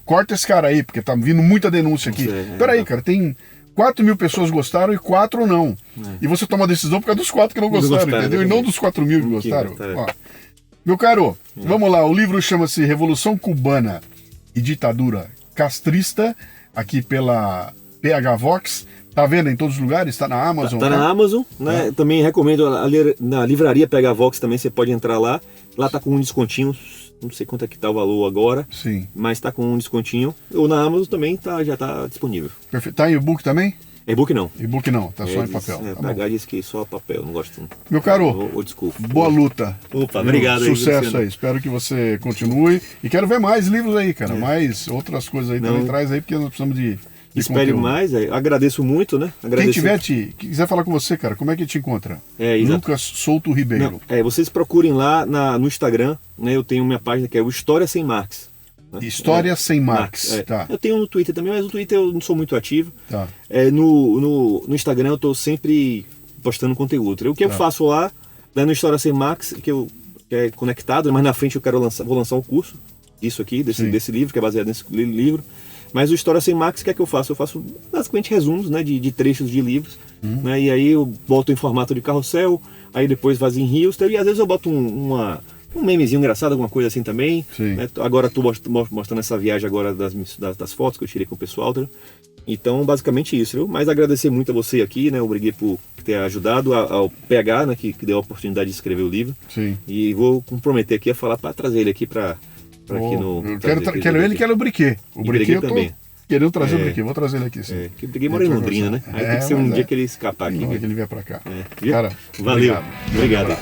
corta esse cara aí, porque tá vindo muita denúncia aqui. Peraí, cara, tem 4 mil pessoas gostaram e 4 não. E você toma a decisão por causa dos 4 que não gostaram, entendeu? E não dos 4 mil que gostaram. Ó, meu caro, vamos lá. O livro chama-se Revolução Cubana e Ditadura Castrista, aqui pela PH Vox. Tá vendo em todos os lugares? Tá na Amazon? Tá na Amazon, né? Também recomendo na livraria PH Vox também, você pode entrar lá. Lá tá com um descontinho, não sei quanto é que tá o valor agora. Sim. Mas tá com um descontinho. Ou na Amazon também já tá disponível. Perfeito. Tá em e-book também? E-book não. E-book não, tá só em papel. PH disse que só papel, não gosto. Meu caro, desculpa. Boa luta. Opa, obrigado. Sucesso aí, espero que você continue. E quero ver mais livros aí, cara. Mais outras coisas aí também traz aí, porque nós precisamos de espere mais, agradeço muito, né? Quem quiser falar com você, cara, como é que te encontra? Lucas Souto Ribeiro. Vocês procurem lá no Instagram, né? Eu tenho minha página que é o História Sem Marx. Né? História Sem Marx. Tá. Eu tenho no Twitter também, mas no Twitter eu não sou muito ativo. Tá. No Instagram eu estou sempre postando conteúdo. O que eu faço lá, né, no História Sem Marx, que é conectado, mas na frente vou lançar um curso disso aqui, desse livro, que é baseado nesse livro. Mas o História Sem Max, o que é que eu faço? Eu faço basicamente resumos, né, de trechos de livros, né, e aí eu boto em formato de carrossel, aí depois faz em reels, e às vezes eu boto um memezinho engraçado, alguma coisa assim também. Né? Agora estou mostrando essa viagem agora das fotos que eu tirei com o pessoal. Tá? Então, basicamente isso. Viu? Mas agradecer muito a você aqui, né? Obrigado por ter ajudado ao PH, né? Que deu a oportunidade de escrever o livro. Sim. E vou comprometer aqui a falar para trazer ele aqui para aqui no... Quero ele e quero o Briquet. O Briquet também. Querendo trazer o Briquet, vou trazer ele aqui, sim. Que o Briquet mora em Londrina, né? Aí tem que ser um dia que ele escapar aqui. Que ele vier pra cá. Cara, valeu. Obrigado.